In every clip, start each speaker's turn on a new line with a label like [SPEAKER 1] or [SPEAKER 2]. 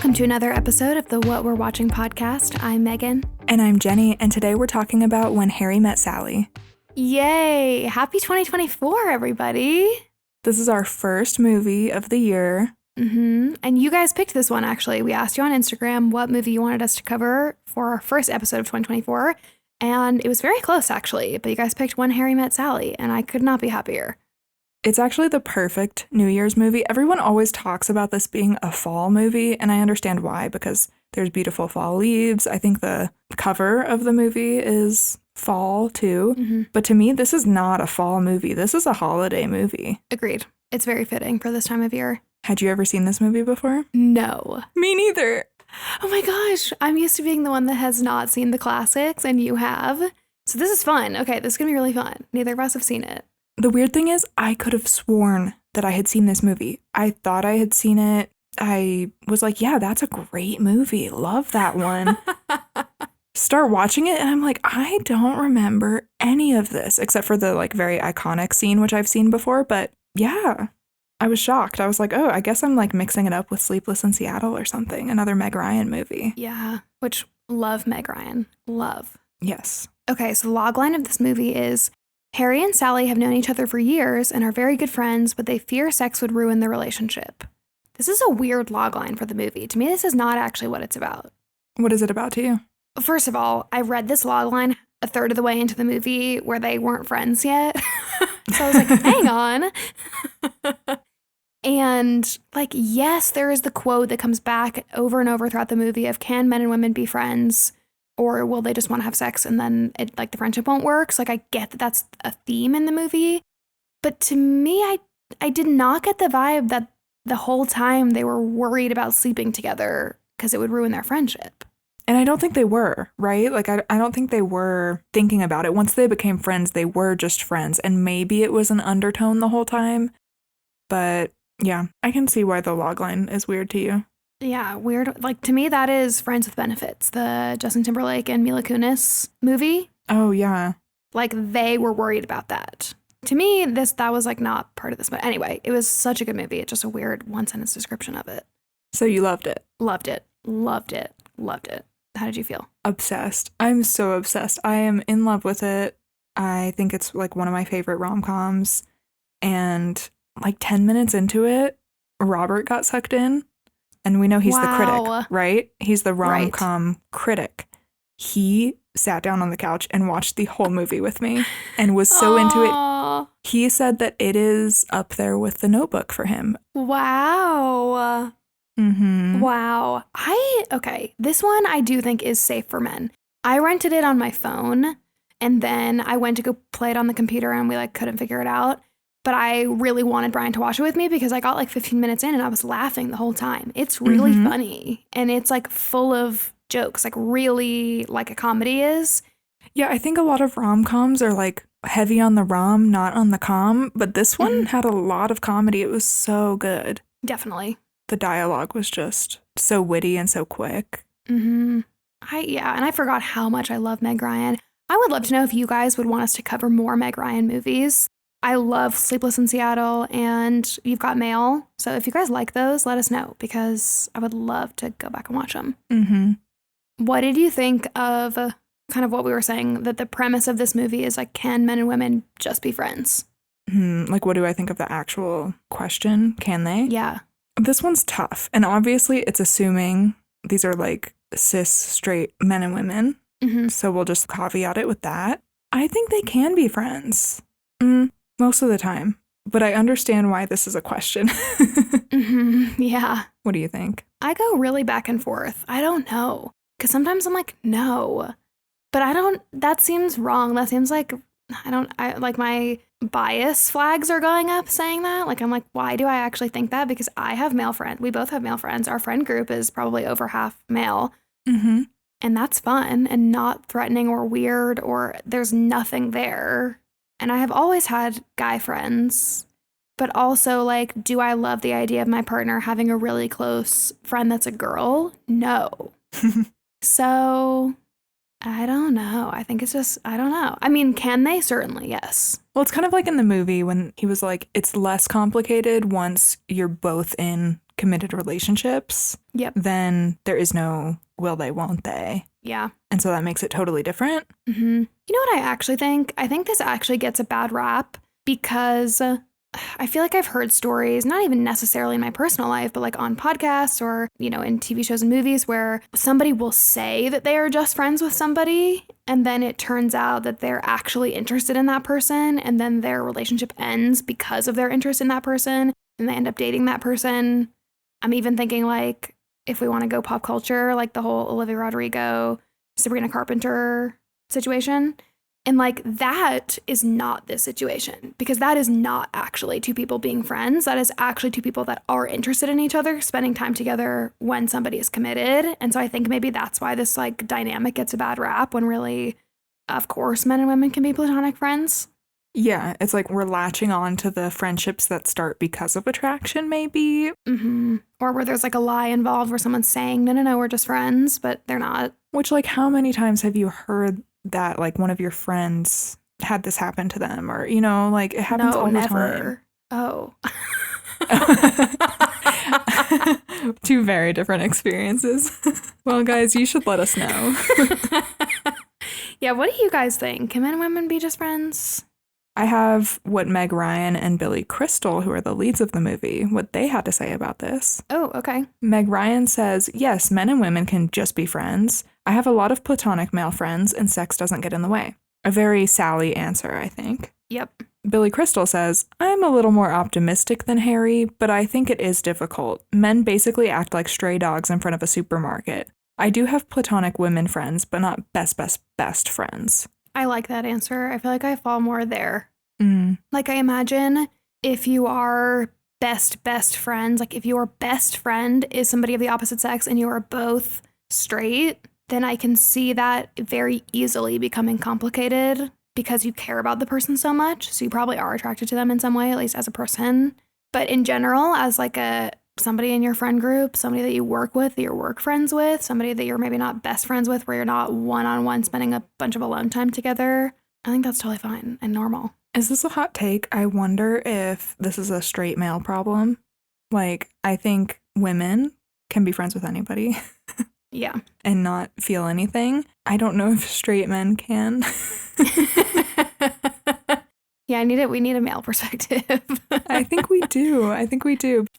[SPEAKER 1] Welcome to another episode of the What We're Watching podcast. I'm Megan.
[SPEAKER 2] And I'm Jeni, and today we're talking about When Harry Met Sally.
[SPEAKER 1] Yay! Happy 2024, everybody!
[SPEAKER 2] This is our first movie of the year.
[SPEAKER 1] And you guys picked this one, actually. We asked you on Instagram what movie you wanted us to cover for our first episode of 2024, and it was very close, actually. But you guys picked When Harry Met Sally, and I could not be happier.
[SPEAKER 2] It's actually the perfect New Year's movie. Everyone always talks about this being a fall movie, and I understand why, because there's beautiful fall leaves. I think the cover of the movie is fall, too. But to me, this is not a fall movie. This is a holiday movie.
[SPEAKER 1] Agreed. It's very fitting for this time of year.
[SPEAKER 2] Had you ever seen this movie before?
[SPEAKER 1] No.
[SPEAKER 2] Me neither.
[SPEAKER 1] Oh my gosh. I'm used to being the one that has not seen the classics, and you have. So this is fun. Okay, this is going to be really fun. Neither of us have seen it.
[SPEAKER 2] The weird thing is, I could have sworn that I had seen this movie. I thought I had seen it. I was like, yeah, that's a great movie. Love that one. Start watching it, and I'm like, I don't remember any of this, except for the very iconic scene, which I've seen before. But yeah, I was shocked. I was like, oh, I guess I'm mixing it up with Sleepless in Seattle or something. Another Meg Ryan movie.
[SPEAKER 1] Yeah, which love Meg Ryan. Love.
[SPEAKER 2] Yes.
[SPEAKER 1] Okay, so the logline of this movie is, Harry and Sally have known each other for years and are very good friends, but they fear sex would ruin their relationship. This is a weird logline for the movie. To me, this is not actually what it's about.
[SPEAKER 2] What is it about to you?
[SPEAKER 1] First of all, I read this logline a third of the way into the movie where they weren't friends yet. So I was like, hang on. And yes, there is the quote that comes back over and over throughout the movie of, can men and women be friends? Or will they just want to have sex and then the friendship won't work? So I get that that's a theme in the movie. But to me, I did not get the vibe that the whole time they were worried about sleeping together because it would ruin their friendship.
[SPEAKER 2] And I don't think they were, right? I don't think they were thinking about it. Once they became friends, they were just friends. And maybe it was an undertone the whole time. But yeah, I can see why the logline is weird to you.
[SPEAKER 1] Yeah, weird. To me, that is Friends with Benefits, the Justin Timberlake and Mila Kunis movie.
[SPEAKER 2] Oh, yeah.
[SPEAKER 1] They were worried about that. To me, that was not part of this. But anyway, it was such a good movie. It's just a weird one-sentence description of it.
[SPEAKER 2] So you loved it?
[SPEAKER 1] Loved it. Loved it. Loved it. How did you feel?
[SPEAKER 2] Obsessed. I'm so obsessed. I am in love with it. I think it's one of my favorite rom-coms. And 10 minutes into it, Robert got sucked in. And we know he's the critic, right? He's the rom-com critic. He sat down on the couch and watched the whole movie with me and was so into it. He said that it is up there with The Notebook for him.
[SPEAKER 1] Wow. Wow. Okay, this one I do think is safe for men. I rented it on my phone, and then I went to go play it on the computer, and we couldn't figure it out. But I really wanted Brian to watch it with me because I got 15 minutes in and I was laughing the whole time. It's really funny. And it's full of jokes, really like a comedy is.
[SPEAKER 2] Yeah, I think a lot of rom-coms are heavy on the rom, not on the com. But this one had a lot of comedy. It was so good.
[SPEAKER 1] Definitely.
[SPEAKER 2] The dialogue was just so witty and so quick.
[SPEAKER 1] And I forgot how much I love Meg Ryan. I would love to know if you guys would want us to cover more Meg Ryan movies. I love Sleepless in Seattle and You've Got Mail. So if you guys like those, let us know because I would love to go back and watch them. What did you think of kind of what we were saying, that the premise of this movie is can men and women just be friends?
[SPEAKER 2] What do I think of the actual question? Can they?
[SPEAKER 1] Yeah.
[SPEAKER 2] This one's tough. And obviously it's assuming these are cis, straight men and women. So we'll just caveat it with that. I think they can be friends. Most of the time. But I understand why this is a question.
[SPEAKER 1] Yeah.
[SPEAKER 2] What do you think?
[SPEAKER 1] I go really back and forth. I don't know. Because sometimes I'm no. But that seems wrong. That seems my bias flags are going up saying that. I'm why do I actually think that? Because I have male friends. We both have male friends. Our friend group is probably over half male. And that's fun and not threatening or weird or there's nothing there. And I have always had guy friends, but also do I love the idea of my partner having a really close friend that's a girl? No. So I don't know. I think it's just, I don't know. I mean, can they? Certainly, yes.
[SPEAKER 2] Well, it's kind of like in the movie when he was it's less complicated once you're both in committed relationships,
[SPEAKER 1] Yep.
[SPEAKER 2] then there is no will they, won't they.
[SPEAKER 1] Yeah.
[SPEAKER 2] And so that makes it totally different.
[SPEAKER 1] Mm-hmm. You know what I actually think? I think this actually gets a bad rap because I feel like I've heard stories, not even necessarily in my personal life, but like on podcasts or, you know, in TV shows and movies where somebody will say that they are just friends with somebody and then it turns out that they're actually interested in that person and then their relationship ends because of their interest in that person and they end up dating that person. I'm even thinking like if we want to go pop culture, like the whole Olivia Rodrigo, Sabrina Carpenter situation. And like that is not this situation because that is not actually two people being friends. That is actually two people that are interested in each other, spending time together when somebody is committed. And so I think maybe that's why this like dynamic gets a bad rap when really, of course, men and women can be platonic friends.
[SPEAKER 2] Yeah, it's like we're latching on to the friendships that start because of attraction, maybe.
[SPEAKER 1] Mm-hmm. Or where there's like a lie involved where someone's saying, no, we're just friends, but they're not.
[SPEAKER 2] Which, like, how many times have you heard that, like, one of your friends had this happen to them? Or, you know, like, it happens all the
[SPEAKER 1] never. Oh.
[SPEAKER 2] time. Two very different experiences. Well, guys, you should let us know.
[SPEAKER 1] Yeah, what do you guys think? Can men and women be just friends?
[SPEAKER 2] I have what Meg Ryan and Billy Crystal, who are the leads of the movie, what they had to say about this.
[SPEAKER 1] Oh, okay.
[SPEAKER 2] Meg Ryan says, yes, men and women can just be friends. I have a lot of platonic male friends and sex doesn't get in the way. A very Sally answer, I think.
[SPEAKER 1] Yep.
[SPEAKER 2] Billy Crystal says, I'm a little more optimistic than Harry, but I think it is difficult. Men basically act like stray dogs in front of a supermarket. I do have platonic women friends, but not best friends.
[SPEAKER 1] I like that answer. I feel like I fall more there.
[SPEAKER 2] Mm.
[SPEAKER 1] Like, I imagine if you are best friends, like if your best friend is somebody of the opposite sex and you are both straight, then I can see that very easily becoming complicated because you care about the person so much. So you probably are attracted to them in some way, at least as a person. But in general, as like somebody in your friend group, somebody that you work with, that you're work friends with, somebody that you're maybe not best friends with, where you're not one-on-one spending a bunch of alone time together, I think that's totally fine and normal.
[SPEAKER 2] Is this a hot take? I wonder if this is a straight male problem. Like, I think women can be friends with anybody.
[SPEAKER 1] Yeah.
[SPEAKER 2] And not feel anything. I don't know if straight men can.
[SPEAKER 1] Yeah, we need a male perspective.
[SPEAKER 2] I think we do.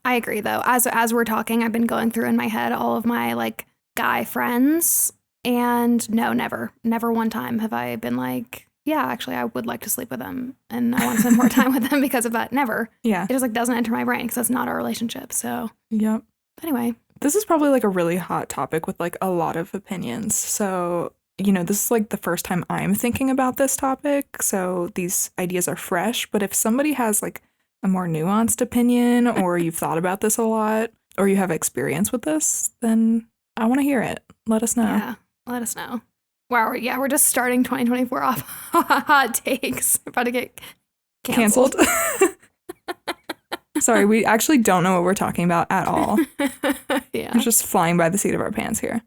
[SPEAKER 1] I agree, though. As we're talking, I've been going through in my head all of my, like, guy friends. And no, never one time have I been like, yeah, actually, I would like to sleep with them. And I want to spend more time with them because of that. Never.
[SPEAKER 2] Yeah.
[SPEAKER 1] It just, like, doesn't enter my brain because that's not our relationship. So.
[SPEAKER 2] Yep.
[SPEAKER 1] But anyway.
[SPEAKER 2] This is probably, like, a really hot topic with, like, a lot of opinions. So, you know, this is, like, the first time I'm thinking about this topic. So these ideas are fresh. But if somebody has, like, a more nuanced opinion or you've thought about this a lot or you have experience with this, then I want to hear it. Let us know.
[SPEAKER 1] Yeah, let us know. Wow, we're just starting 2024 off hot takes. We're about to get canceled.
[SPEAKER 2] Sorry, we actually don't know what we're talking about at all.
[SPEAKER 1] Yeah.
[SPEAKER 2] We're just flying by the seat of our pants here.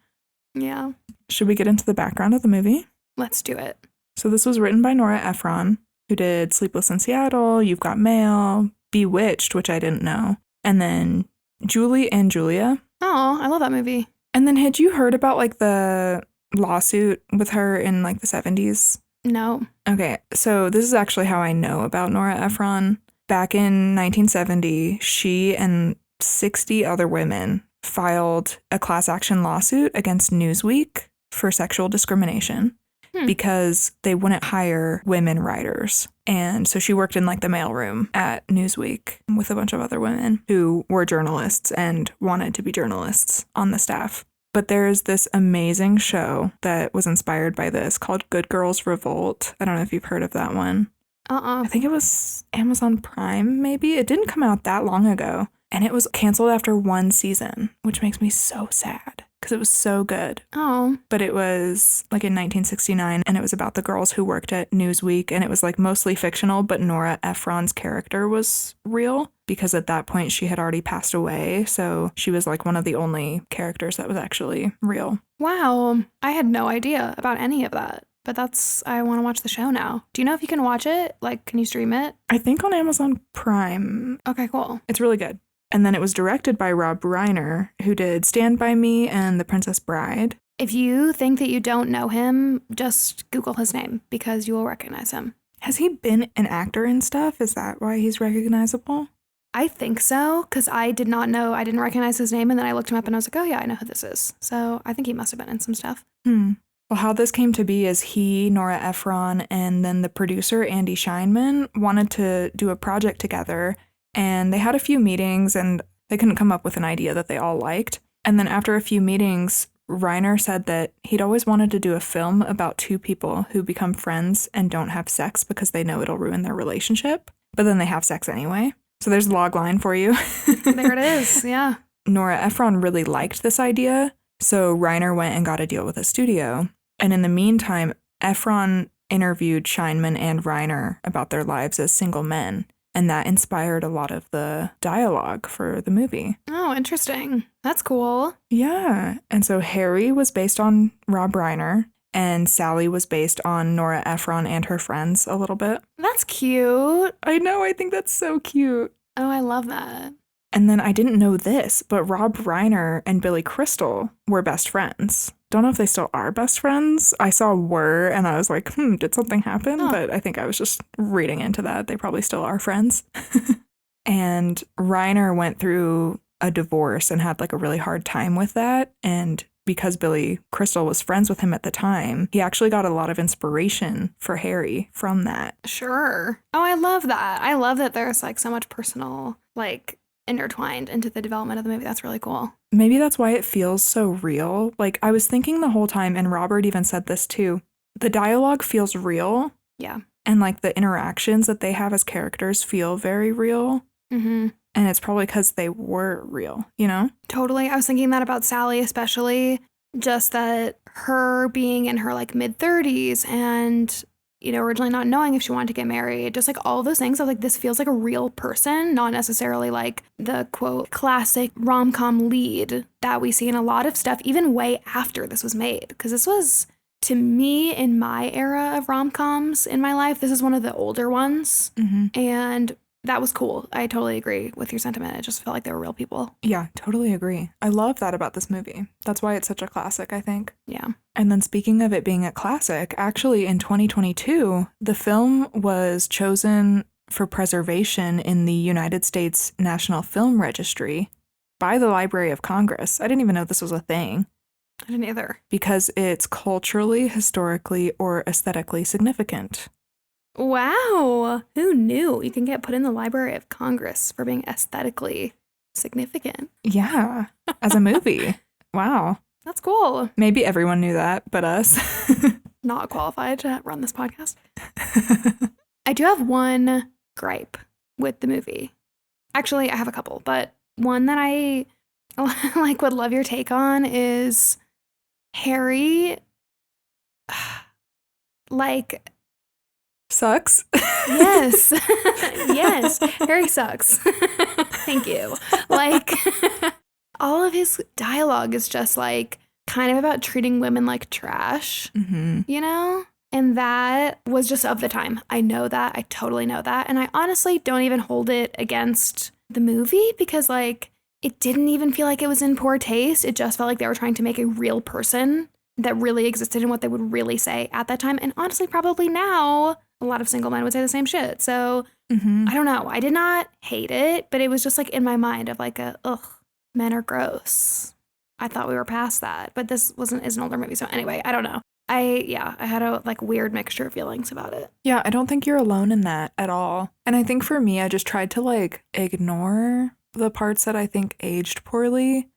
[SPEAKER 1] Yeah.
[SPEAKER 2] Should we get into the background of the movie?
[SPEAKER 1] Let's do it.
[SPEAKER 2] So this was written by Nora Ephron, who did Sleepless in Seattle, You've Got Mail, Bewitched, which I didn't know, and then Julie and Julia.
[SPEAKER 1] Oh, I love that movie.
[SPEAKER 2] And then had you heard about, like, the lawsuit with her in, like, the 70s?
[SPEAKER 1] No.
[SPEAKER 2] Okay, so this is actually how I know about Nora Ephron. Back in 1970, she and 60 other women filed a class action lawsuit against Newsweek for sexual discrimination because they wouldn't hire women writers. And so she worked in, like, the mailroom at Newsweek with a bunch of other women who were journalists and wanted to be journalists on the staff. But there's this amazing show that was inspired by this called Good Girls Revolt. I don't know if you've heard of that one. I think it was Amazon Prime, maybe. It didn't come out that long ago. And it was canceled after one season, which makes me so sad because it was so good.
[SPEAKER 1] Oh.
[SPEAKER 2] But it was like in 1969 and it was about the girls who worked at Newsweek and it was like mostly fictional, but Nora Ephron's character was real because at that point she had already passed away. So she was like one of the only characters that was actually real.
[SPEAKER 1] Wow. I had no idea about any of that. But I want to watch the show now. Do you know if you can watch it? Like, can you stream it?
[SPEAKER 2] I think on Amazon Prime.
[SPEAKER 1] Okay, cool.
[SPEAKER 2] It's really good. And then it was directed by Rob Reiner, who did Stand By Me and The Princess Bride.
[SPEAKER 1] If you think that you don't know him, just Google his name because you will recognize him.
[SPEAKER 2] Has he been an actor and stuff? Is that why he's recognizable?
[SPEAKER 1] I think so, because I did not know, I didn't recognize his name, and then I looked him up and I was like, oh yeah, I know who this is. So I think he must have been in some stuff.
[SPEAKER 2] Well, how this came to be is he, Nora Ephron, and then the producer, Andy Scheinman, wanted to do a project together, and they had a few meetings, and they couldn't come up with an idea that they all liked. And then after a few meetings, Reiner said that he'd always wanted to do a film about two people who become friends and don't have sex because they know it'll ruin their relationship, but then they have sex anyway. So there's a log line for you.
[SPEAKER 1] There it is, yeah.
[SPEAKER 2] Nora Ephron really liked this idea, so Reiner went and got a deal with a studio. And in the meantime, Ephron interviewed Scheinman and Reiner about their lives as single men, and that inspired a lot of the dialogue for the movie.
[SPEAKER 1] Oh, interesting. That's cool.
[SPEAKER 2] Yeah. And so Harry was based on Rob Reiner, and Sally was based on Nora Ephron and her friends a little bit.
[SPEAKER 1] That's cute.
[SPEAKER 2] I know, I think that's so cute.
[SPEAKER 1] Oh, I love that.
[SPEAKER 2] And then I didn't know this, but Rob Reiner and Billy Crystal were best friends. Don't know if they still are best friends. I saw were, and I was like, did something happen?
[SPEAKER 1] Oh.
[SPEAKER 2] But I think I was just reading into that. They probably still are friends. And Reiner went through a divorce and had like a really hard time with that. And because Billy Crystal was friends with him at the time, he actually got a lot of inspiration for Harry from that.
[SPEAKER 1] Sure. Oh, I love that. I love that there's like so much personal, like, intertwined into the development of the movie. That's really cool.
[SPEAKER 2] Maybe that's why it feels so real. Like, I was thinking the whole time, and Robert even said this too, the dialogue feels real.
[SPEAKER 1] Yeah.
[SPEAKER 2] And like the interactions that they have as characters feel very real.
[SPEAKER 1] Mm-hmm.
[SPEAKER 2] And it's probably because they were real, you know?
[SPEAKER 1] Totally. I was thinking that about Sally, especially just that her being in her like mid-30s and, you know, originally not knowing if she wanted to get married, just like all those things. I was like, this feels like a real person, not necessarily like the quote classic rom-com lead that we see in a lot of stuff, even way after this was made. Because this was, to me, in my era of rom-coms in my life, this is one of the older ones.
[SPEAKER 2] Mm-hmm.
[SPEAKER 1] And that was cool. I totally agree with your sentiment. It just felt like they were real people.
[SPEAKER 2] Yeah, totally agree. I love that about this movie. That's why it's such a classic, I think.
[SPEAKER 1] Yeah.
[SPEAKER 2] And then speaking of it being a classic, actually in 2022, the film was chosen for preservation in the United States National Film Registry by the Library of Congress. I didn't even know this was a thing.
[SPEAKER 1] I didn't either.
[SPEAKER 2] Because it's culturally, historically, or aesthetically significant.
[SPEAKER 1] Wow. Who knew you can get put in the Library of Congress for being aesthetically significant?
[SPEAKER 2] Yeah, as a movie. Wow.
[SPEAKER 1] That's cool.
[SPEAKER 2] Maybe everyone knew that, but us.
[SPEAKER 1] Not qualified to run this podcast. I do have one gripe with the movie. Actually, I have a couple, but one that I like would love your take on is Harry like
[SPEAKER 2] sucks.
[SPEAKER 1] Yes. Yes. Harry sucks. Thank you. Like, all of his dialogue is just like kind of about treating women like trash, you know? And that was just of the time. I know that. I totally know that. And I honestly don't even hold it against the movie because, like, it didn't even feel like it was in poor taste. It just felt like they were trying to make a real person that really existed and what they would really say at that time. And honestly, probably now, a lot of single men would say the same shit. So I don't know. I did not hate it, but it was just like in my mind of like men are gross. I thought we were past that, but this is an older movie. So anyway, I don't know. I had a like weird mixture of feelings about it.
[SPEAKER 2] Yeah, I don't think you're alone in that at all. And I think for me, I just tried to like ignore the parts that I think aged poorly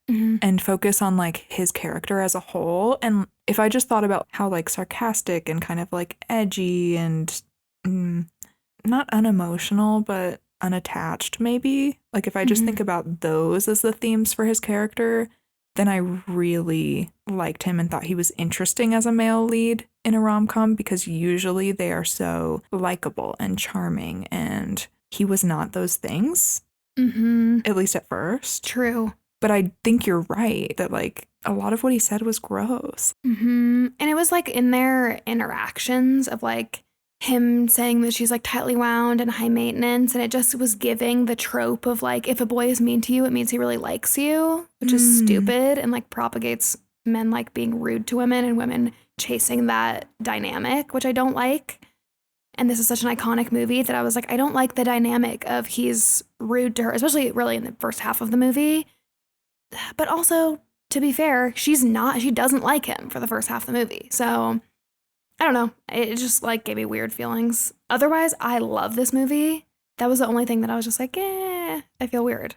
[SPEAKER 2] and focus on like his character as a whole. And if I just thought about how like sarcastic and kind of like edgy and not unemotional, but unattached maybe, like if I just think about those as the themes for his character, then I really liked him and thought he was interesting as a male lead in a rom-com because usually they are so likable and charming, and he was not those things. At least at first.
[SPEAKER 1] True.
[SPEAKER 2] But I think you're right that like a lot of what he said was gross.
[SPEAKER 1] And it was like in their interactions of like him saying that she's like tightly wound and high maintenance, and it just was giving the trope of like, if a boy is mean to you, it means he really likes you, which is stupid and like propagates men like being rude to women and women chasing that dynamic, which I don't like. And this is such an iconic movie that I was like, I don't like the dynamic of he's rude to her, especially really in the first half of the movie. But also, to be fair, she doesn't like him for the first half of the movie. So I don't know. It just like gave me weird feelings. Otherwise, I love this movie. That was the only thing that I was just like, I feel weird.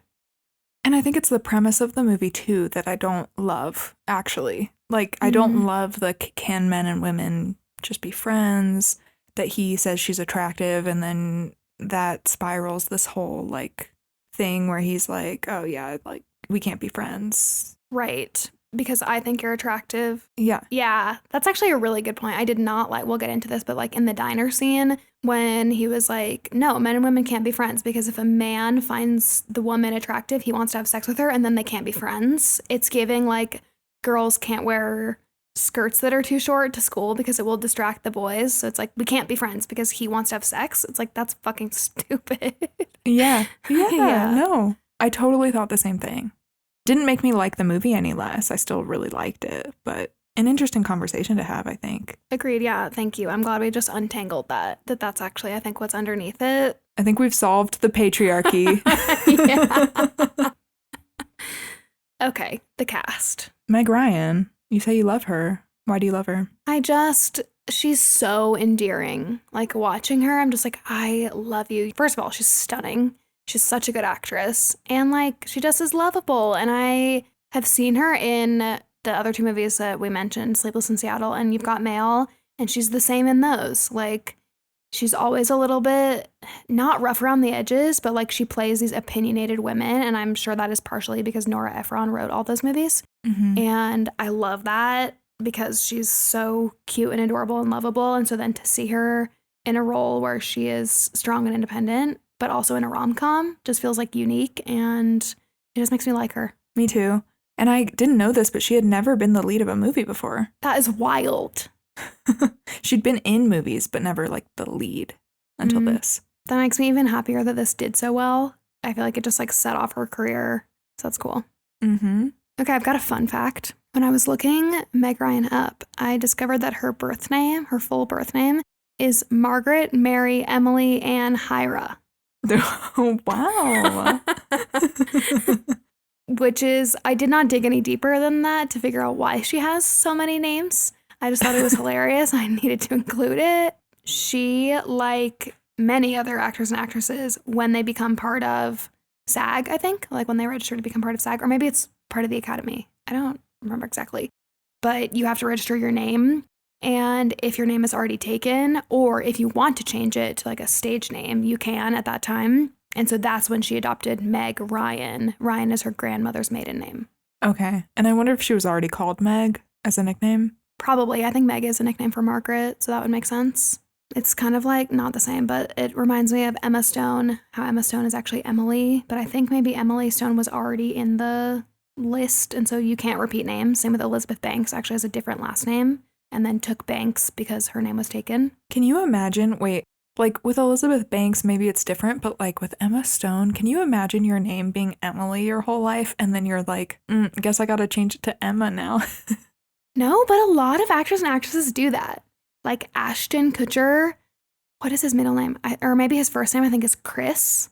[SPEAKER 2] And I think it's the premise of the movie too that I don't love, actually. Like, I don't love the can men and women just be friends, that he says she's attractive, and then that spirals this whole like thing where he's like, oh yeah, like we can't be friends.
[SPEAKER 1] Right. Because I think you're attractive.
[SPEAKER 2] Yeah.
[SPEAKER 1] Yeah. That's actually a really good point. I did not like, we'll get into this, but like in the diner scene when he was like, no, men and women can't be friends because if a man finds the woman attractive, he wants to have sex with her and then they can't be friends. It's giving like girls can't wear skirts that are too short to school because it will distract the boys. So it's like, we can't be friends because he wants to have sex. It's like, that's fucking stupid.
[SPEAKER 2] Yeah. No, I totally thought the same thing. Didn't make me like the movie any less. I still really liked it, but an interesting conversation to have, I think.
[SPEAKER 1] Agreed. Yeah. Thank you. I'm glad we just untangled that's actually, I think, what's underneath it.
[SPEAKER 2] I think we've solved the patriarchy.
[SPEAKER 1] Yeah. Okay. The cast.
[SPEAKER 2] Meg Ryan. You say you love her. Why do you love her?
[SPEAKER 1] She's so endearing. Like watching her, I'm just like, I love you. First of all, she's stunning. She's such a good actress. And like, she just is lovable. And I have seen her in the other two movies that we mentioned, Sleepless in Seattle and You've Got Mail. And she's the same in those. Like, she's always a little bit, not rough around the edges, but like she plays these opinionated women. And I'm sure that is partially because Nora Ephron wrote all those movies. Mm-hmm. And I love that because she's so cute and adorable and lovable. And so then to see her in a role where she is strong and independent, but also in a rom-com, just feels like unique, and it just makes me like her.
[SPEAKER 2] Me too. And I didn't know this, but she had never been the lead of a movie before.
[SPEAKER 1] That is wild.
[SPEAKER 2] She'd been in movies, but never like the lead until this.
[SPEAKER 1] That makes me even happier that this did so well. I feel like it just like set off her career. So that's cool.
[SPEAKER 2] Mm-hmm.
[SPEAKER 1] Okay, I've got a fun fact. When I was looking Meg Ryan up, I discovered that her birth name, her full birth name, is Margaret Mary Emily Ann Hyra.
[SPEAKER 2] Oh, wow.
[SPEAKER 1] Which is, I did not dig any deeper than that to figure out why she has so many names. I just thought it was hilarious. I needed to include it. She, like many other actors and actresses, when they become part of SAG, I think, like when they register to become part of SAG, or maybe it's part of the Academy. I don't remember exactly. But you have to register your name. And if your name is already taken, or if you want to change it to like a stage name, you can at that time. And so that's when she adopted Meg Ryan. Ryan is her grandmother's maiden name.
[SPEAKER 2] Okay. And I wonder if she was already called Meg as a nickname?
[SPEAKER 1] Probably. I think Meg is a nickname for Margaret, so that would make sense. It's kind of like not the same, but it reminds me of Emma Stone, how Emma Stone is actually Emily. But I think maybe Emily Stone was already in the list, and so you can't repeat names. Same with Elizabeth Banks, actually has a different last name, and then took Banks because her name was taken.
[SPEAKER 2] Can you imagine, like with Elizabeth Banks, maybe it's different, but like with Emma Stone, can you imagine your name being Emily your whole life, and then you're like, guess I gotta change it to Emma now?
[SPEAKER 1] No, but a lot of actors and actresses do that. Like Ashton Kutcher, what is his middle name? Or maybe his first name, I think, is Chris.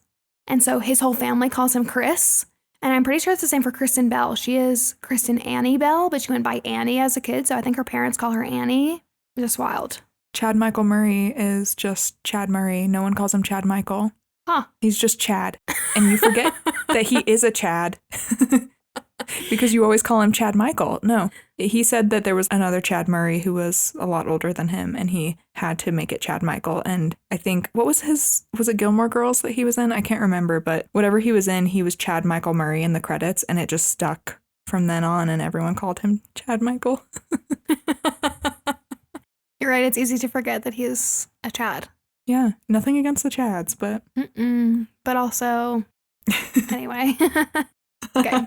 [SPEAKER 1] And so his whole family calls him Chris. And I'm pretty sure it's the same for Kristen Bell. She is Kristen Annie Bell, but she went by Annie as a kid. So I think her parents call her Annie. Just wild.
[SPEAKER 2] Chad Michael Murray is just Chad Murray. No one calls him Chad Michael.
[SPEAKER 1] Huh.
[SPEAKER 2] He's just Chad. And you forget that he is a Chad. Because you always call him Chad Michael. No, he said that there was another Chad Murray who was a lot older than him, and he had to make it Chad Michael. And I think, was it Gilmore Girls that he was in? I can't remember, but whatever he was in, he was Chad Michael Murray in the credits, and it just stuck from then on, and everyone called him Chad Michael.
[SPEAKER 1] You're right, it's easy to forget that he's a Chad.
[SPEAKER 2] Yeah, nothing against the Chads, but...
[SPEAKER 1] But also, anyway... Okay.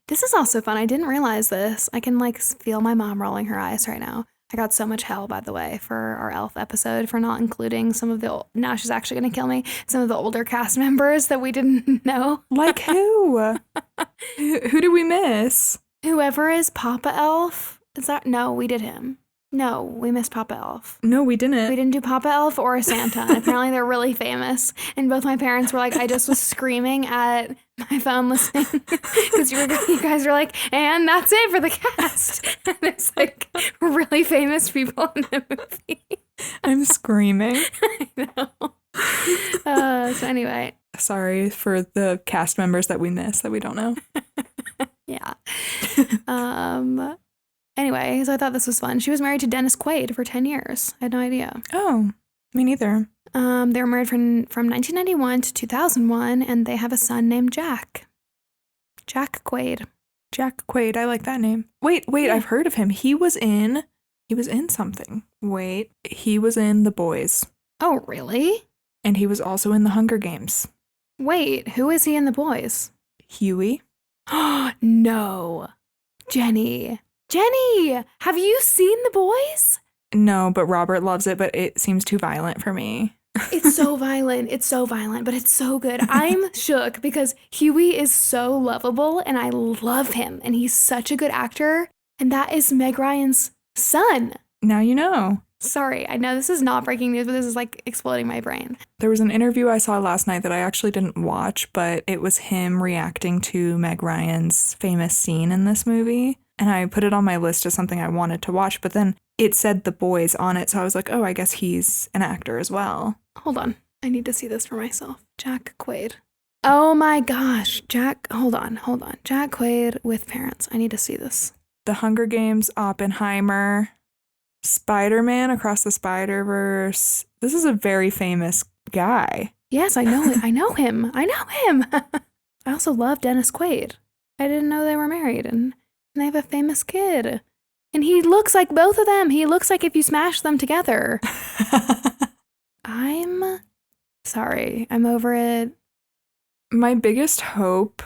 [SPEAKER 1] This is also fun. I didn't realize this. I can like feel my mom rolling her eyes right now. I got so much hell, by the way, for our Elf episode for not including some of the, now she's actually going to kill me, some of the older cast members that we didn't know.
[SPEAKER 2] Like who? Who did we miss?
[SPEAKER 1] Whoever is Papa Elf. Is that, no, we did him. No, we missed Papa Elf.
[SPEAKER 2] No, we didn't.
[SPEAKER 1] We didn't do Papa Elf or Santa. And apparently they're really famous. And both my parents were like, I just was screaming at my phone listening because you guys were like, and that's it for the cast. And there's like really famous people in the movie.
[SPEAKER 2] I'm screaming.
[SPEAKER 1] I know. So anyway.
[SPEAKER 2] Sorry for the cast members that we missed that we don't know.
[SPEAKER 1] Yeah. Anyway, so I thought this was fun. She was married to Dennis Quaid for 10 years. I had no idea.
[SPEAKER 2] Oh, me neither.
[SPEAKER 1] They were married from 1991 to 2001, and they have a son named Jack. Jack Quaid.
[SPEAKER 2] Jack Quaid, I like that name. Wait, yeah. I've heard of him. He was in something. Wait, he was in The Boys.
[SPEAKER 1] Oh, really?
[SPEAKER 2] And he was also in The Hunger Games.
[SPEAKER 1] Wait, who is he in The Boys?
[SPEAKER 2] Huey.
[SPEAKER 1] No. Jeni, have you seen The Boys?
[SPEAKER 2] No, but Robert loves it, but it seems too violent for me.
[SPEAKER 1] It's so violent, but it's so good. I'm shook because Huey is so lovable and I love him and he's such a good actor. And that is Meg Ryan's son.
[SPEAKER 2] Now you know.
[SPEAKER 1] Sorry, I know this is not breaking news, but this is like exploding my brain.
[SPEAKER 2] There was an interview I saw last night that I actually didn't watch, but it was him reacting to Meg Ryan's famous scene in this movie. And I put it on my list as something I wanted to watch, but then it said The Boys on it, so I was like, oh, I guess he's an actor as well.
[SPEAKER 1] Hold on. I need to see this for myself. Jack Quaid. Oh my gosh. Hold on. Jack Quaid with parents. I need to see this.
[SPEAKER 2] The Hunger Games, Oppenheimer, Spider-Man Across the Spider-Verse. This is a very famous guy.
[SPEAKER 1] Yes, I know it. I know him. I also love Dennis Quaid. I didn't know they were married, and they have a famous kid. And he looks like both of them. He looks like if you smash them together. I'm sorry. I'm over it.
[SPEAKER 2] My biggest hope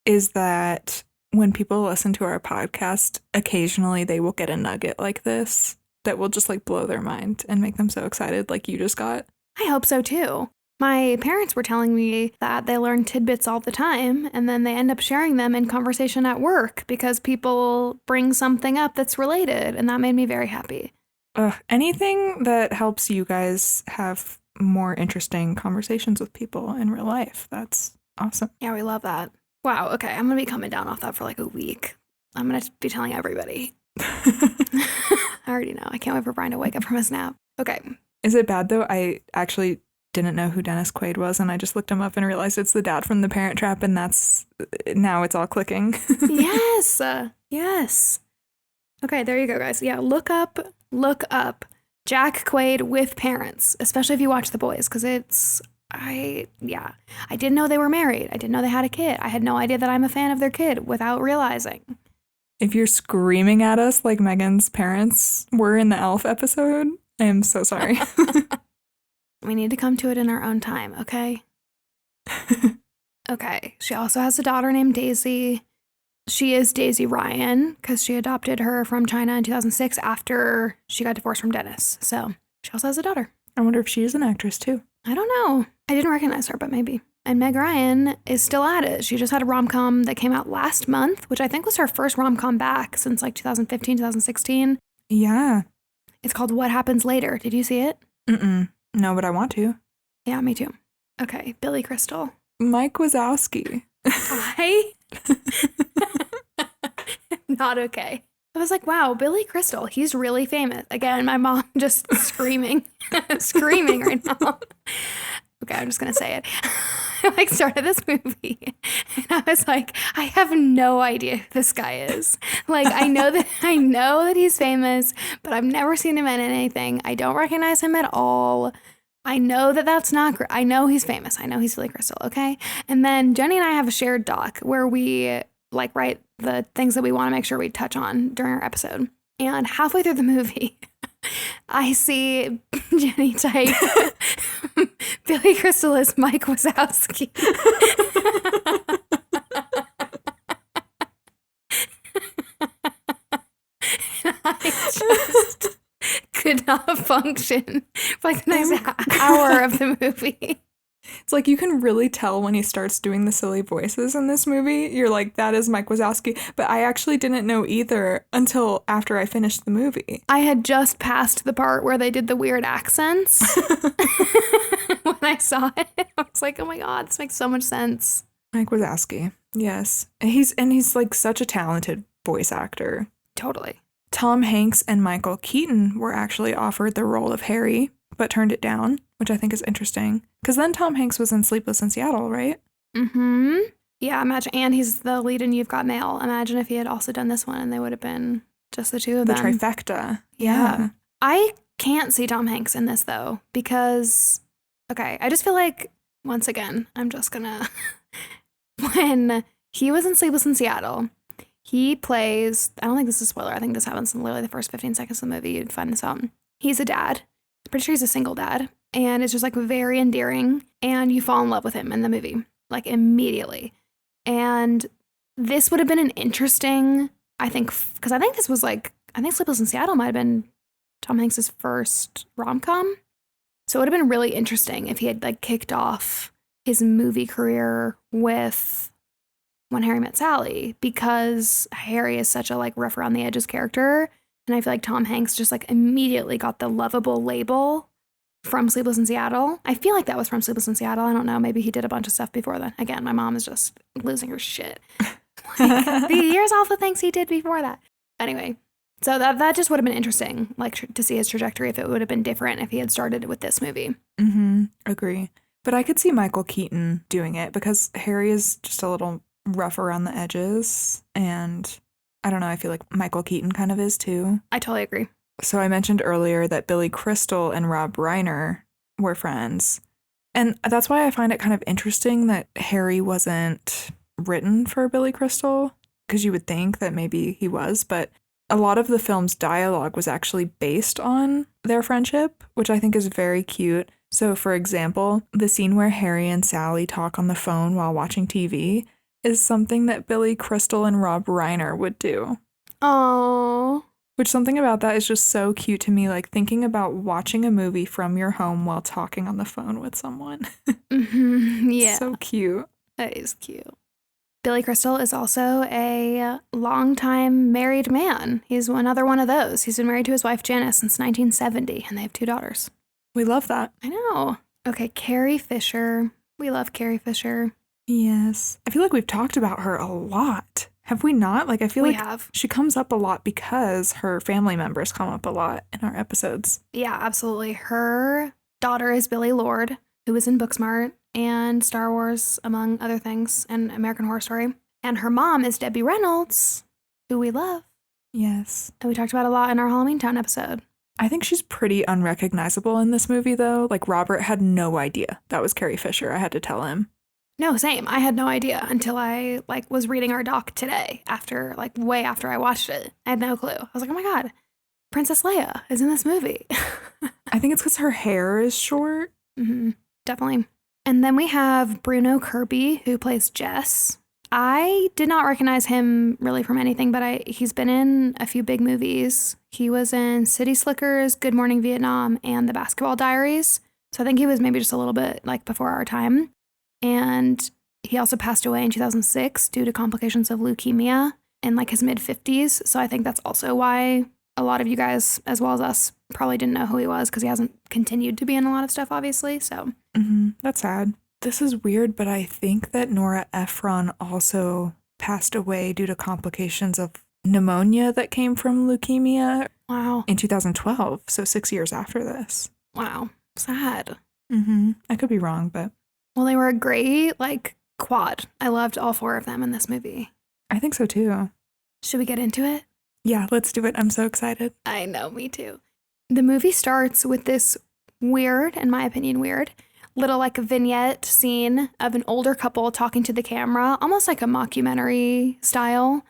[SPEAKER 2] is that when people listen to our podcast, occasionally they will get a nugget like this that will just like blow their mind and make them so excited like you just got.
[SPEAKER 1] I hope so too. My parents were telling me that they learn tidbits all the time and then they end up sharing them in conversation at work because people bring something up that's related, and that made me very happy.
[SPEAKER 2] Anything that helps you guys have more interesting conversations with people in real life. That's awesome.
[SPEAKER 1] Yeah, we love that. Wow, okay, I'm going to be coming down off that for like a week. I'm going to be telling everybody. I already know. I can't wait for Brian to wake up from his nap. Okay.
[SPEAKER 2] Is it bad though? I actually didn't know who Dennis Quaid was, and I just looked him up and realized it's the dad from The Parent Trap, and now it's all clicking.
[SPEAKER 1] Yes. Yes. Okay, there you go, guys. Yeah, look up Jack Quaid with parents, especially if you watch The Boys, because I didn't know they were married. I didn't know they had a kid. I had no idea that I'm a fan of their kid without realizing.
[SPEAKER 2] If you're screaming at us like Megan's parents were in the Elf episode, I am so sorry.
[SPEAKER 1] We need to come to it in our own time, okay? Okay, she also has a daughter named Daisy. She is Daisy Ryan because she adopted her from China in 2006 after she got divorced from Dennis. So she also has a daughter.
[SPEAKER 2] I wonder if she is an actress too.
[SPEAKER 1] I don't know. I didn't recognize her, but maybe. And Meg Ryan is still at it. She just had a rom-com that came out last month, which I think was her first rom-com back since like 2015, 2016.
[SPEAKER 2] Yeah.
[SPEAKER 1] It's called What Happens Later. Did you see it?
[SPEAKER 2] Mm-mm. No, but I want to.
[SPEAKER 1] Yeah, me too. Okay, Billy Crystal.
[SPEAKER 2] Mike Wazowski.
[SPEAKER 1] Not okay. I was like, wow, Billy Crystal, he's really famous. Again, my mom just screaming right now. Okay, I'm just going to say it. I started this movie and I was like, I have no idea who this guy is. Like, I know that he's famous, but I've never seen him in anything. I don't recognize him at all. I know that that's not I know he's famous. I know he's Billy Crystal, okay? And then Jenny and I have a shared doc where we like write the things that we want to make sure we touch on during our episode. And halfway through the movie, I see Jenny type Billy Crystal is Mike Wazowski. I just function for like the next hour of the movie.
[SPEAKER 2] It's like you can really tell when he starts doing the silly voices in this movie. You're like, that is Mike Wazowski. But I actually didn't know either until after I finished the movie.
[SPEAKER 1] I had just passed the part where they did the weird accents. When I saw it, I was like, oh my God, this makes so much sense.
[SPEAKER 2] Mike Wazowski. Yes. He's like such a talented voice actor.
[SPEAKER 1] Totally.
[SPEAKER 2] Tom Hanks and Michael Keaton were actually offered the role of Harry, but turned it down, which I think is interesting. Because then Tom Hanks was in Sleepless in Seattle, right?
[SPEAKER 1] Mm-hmm. Yeah, imagine. And he's the lead in You've Got Mail. Imagine if he had also done this one and they would have been just the two of them.
[SPEAKER 2] The trifecta.
[SPEAKER 1] Yeah. I can't see Tom Hanks in this, though, because, okay, I just feel like, once again, I'm just gonna... When he was in Sleepless in Seattle, he plays... I don't think this is a spoiler. I think this happens in literally the first 15 seconds of the movie. You'd find this out. He's a dad. I'm pretty sure he's a single dad. And it's just like very endearing. And you fall in love with him in the movie, like immediately. And this would have been an interesting, I think, because I think this was like, I think Sleepless in Seattle might have been Tom Hanks' first rom-com. So it would have been really interesting if he had like kicked off his movie career with When Harry Met Sally, because Harry is such a like rough around the edges character. And I feel like Tom Hanks just like immediately got the lovable label from Sleepless in Seattle. I feel like that was from Sleepless in Seattle. I don't know. Maybe he did a bunch of stuff before then. Again, my mom is just losing her shit. Like, here's all the things he did before that. Anyway, so that just would have been interesting, like to see his trajectory if it would have been different if he had started with this movie.
[SPEAKER 2] Mm-hmm. Agree. But I could see Michael Keaton doing it because Harry is just a little rough around the edges. And I don't know, I feel like Michael Keaton kind of is too.
[SPEAKER 1] I totally agree.
[SPEAKER 2] So I mentioned earlier that Billy Crystal and Rob Reiner were friends. And that's why I find it kind of interesting that Harry wasn't written for Billy Crystal, because you would think that maybe he was, but a lot of the film's dialogue was actually based on their friendship, which I think is very cute. So for example, the scene where Harry and Sally talk on the phone while watching TV is something that Billy Crystal and Rob Reiner would do.
[SPEAKER 1] Oh.
[SPEAKER 2] Which something about that is just so cute to me, like thinking about watching a movie from your home while talking on the phone with someone.
[SPEAKER 1] Mm-hmm. Yeah.
[SPEAKER 2] So cute.
[SPEAKER 1] That is cute. Billy Crystal is also a longtime married man. He's another one of those. He's been married to his wife Janice since 1970, and they have 2 daughters.
[SPEAKER 2] We love that.
[SPEAKER 1] I know. Okay, Carrie Fisher. We love Carrie Fisher.
[SPEAKER 2] Yes. I feel like we've talked about her a lot. Have we not? Like, I feel like she comes up a lot because her family members come up a lot in our episodes.
[SPEAKER 1] Yeah, absolutely. Her daughter is Billie Lourd, who was in Booksmart and Star Wars, among other things, and American Horror Story. And her mom is Debbie Reynolds, who we love.
[SPEAKER 2] Yes.
[SPEAKER 1] And we talked about a lot in our Halloween Town episode.
[SPEAKER 2] I think she's pretty unrecognizable in this movie, though. Like, Robert had no idea that was Carrie Fisher. I had to tell him.
[SPEAKER 1] No, same. I had no idea until I was reading our doc today way after I watched it. I had no clue. I was like, oh my God, Princess Leia is in this movie.
[SPEAKER 2] I think it's because her hair is short.
[SPEAKER 1] Mm-hmm. Definitely. And then we have Bruno Kirby, who plays Jess. I did not recognize him really from anything, but he's been in a few big movies. He was in City Slickers, Good Morning Vietnam, and The Basketball Diaries. So I think he was maybe just a little bit before our time. And he also passed away in 2006 due to complications of leukemia in his mid-50s. So I think that's also why a lot of you guys, as well as us, probably didn't know who he was because he hasn't continued to be in a lot of stuff, obviously. So
[SPEAKER 2] That's sad. This is weird, but I think that Nora Ephron also passed away due to complications of pneumonia that came from leukemia.
[SPEAKER 1] Wow.
[SPEAKER 2] In 2012, so 6 years after this.
[SPEAKER 1] Wow. Sad.
[SPEAKER 2] I could be wrong, but...
[SPEAKER 1] Well, they were a great, quad. I loved all 4 of them in this movie.
[SPEAKER 2] I think so, too.
[SPEAKER 1] Should we get into it?
[SPEAKER 2] Yeah, let's do it. I'm so excited.
[SPEAKER 1] I know, me too. The movie starts with this weird, in my opinion, little vignette scene of an older couple talking to the camera, almost like a mockumentary style.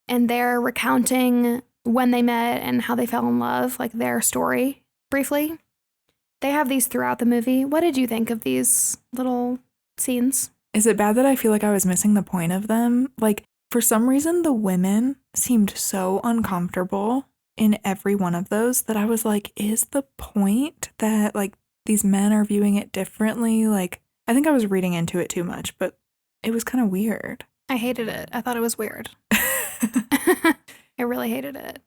[SPEAKER 1] And they're recounting when they met and how they fell in love, their story, briefly. They have these throughout the movie. What did you think of these little scenes?
[SPEAKER 2] Is it bad that I feel like I was missing the point of them? For some reason, the women seemed so uncomfortable in every one of those that I was like, is the point that like these men are viewing it differently? Like, I think I was reading into it too much, but it was kind of weird.
[SPEAKER 1] I hated it. I thought it was weird. I really hated it.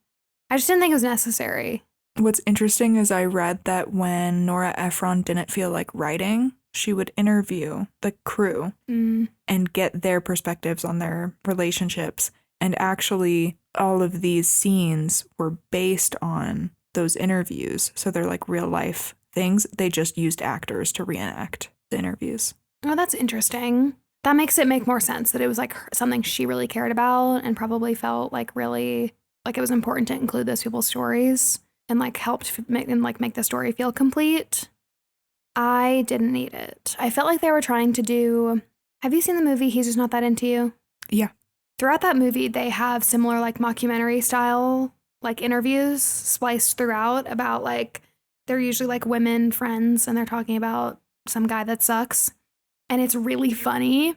[SPEAKER 1] I just didn't think it was necessary.
[SPEAKER 2] What's interesting is I read that when Nora Ephron didn't feel like writing, she would interview the crew and get their perspectives on their relationships. And actually, all of these scenes were based on those interviews. So they're like real life things. They just used actors to reenact the interviews.
[SPEAKER 1] Oh, that's interesting. That makes it make more sense that it was like something she really cared about and probably felt like really like it was important to include those people's stories and like helped make the story feel complete. I didn't need it. I felt like they were trying to do. Have you seen the movie He's Just Not That Into You?
[SPEAKER 2] Yeah.
[SPEAKER 1] Throughout that movie, they have similar like mockumentary style like interviews spliced throughout about like they're usually like women friends and they're talking about some guy that sucks. And it's really funny.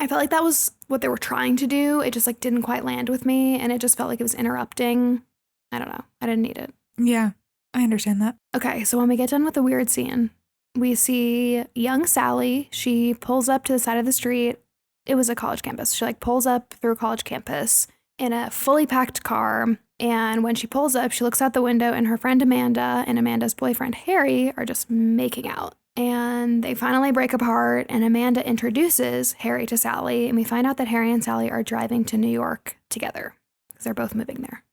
[SPEAKER 1] I felt like that was what they were trying to do. It just like didn't quite land with me and it just felt like it was interrupting. I don't know. I didn't need it.
[SPEAKER 2] Yeah, I understand that.
[SPEAKER 1] Okay, so when we get done with the weird scene, we see young Sally. She pulls up to the side of the street. It was a college campus. She like pulls up through a college campus in a fully packed car. And when she pulls up, she looks out the window and her friend Amanda and Amanda's boyfriend Harry are just making out. And they finally break apart and Amanda introduces Harry to Sally. And we find out that Harry and Sally are driving to New York together because they're both moving there.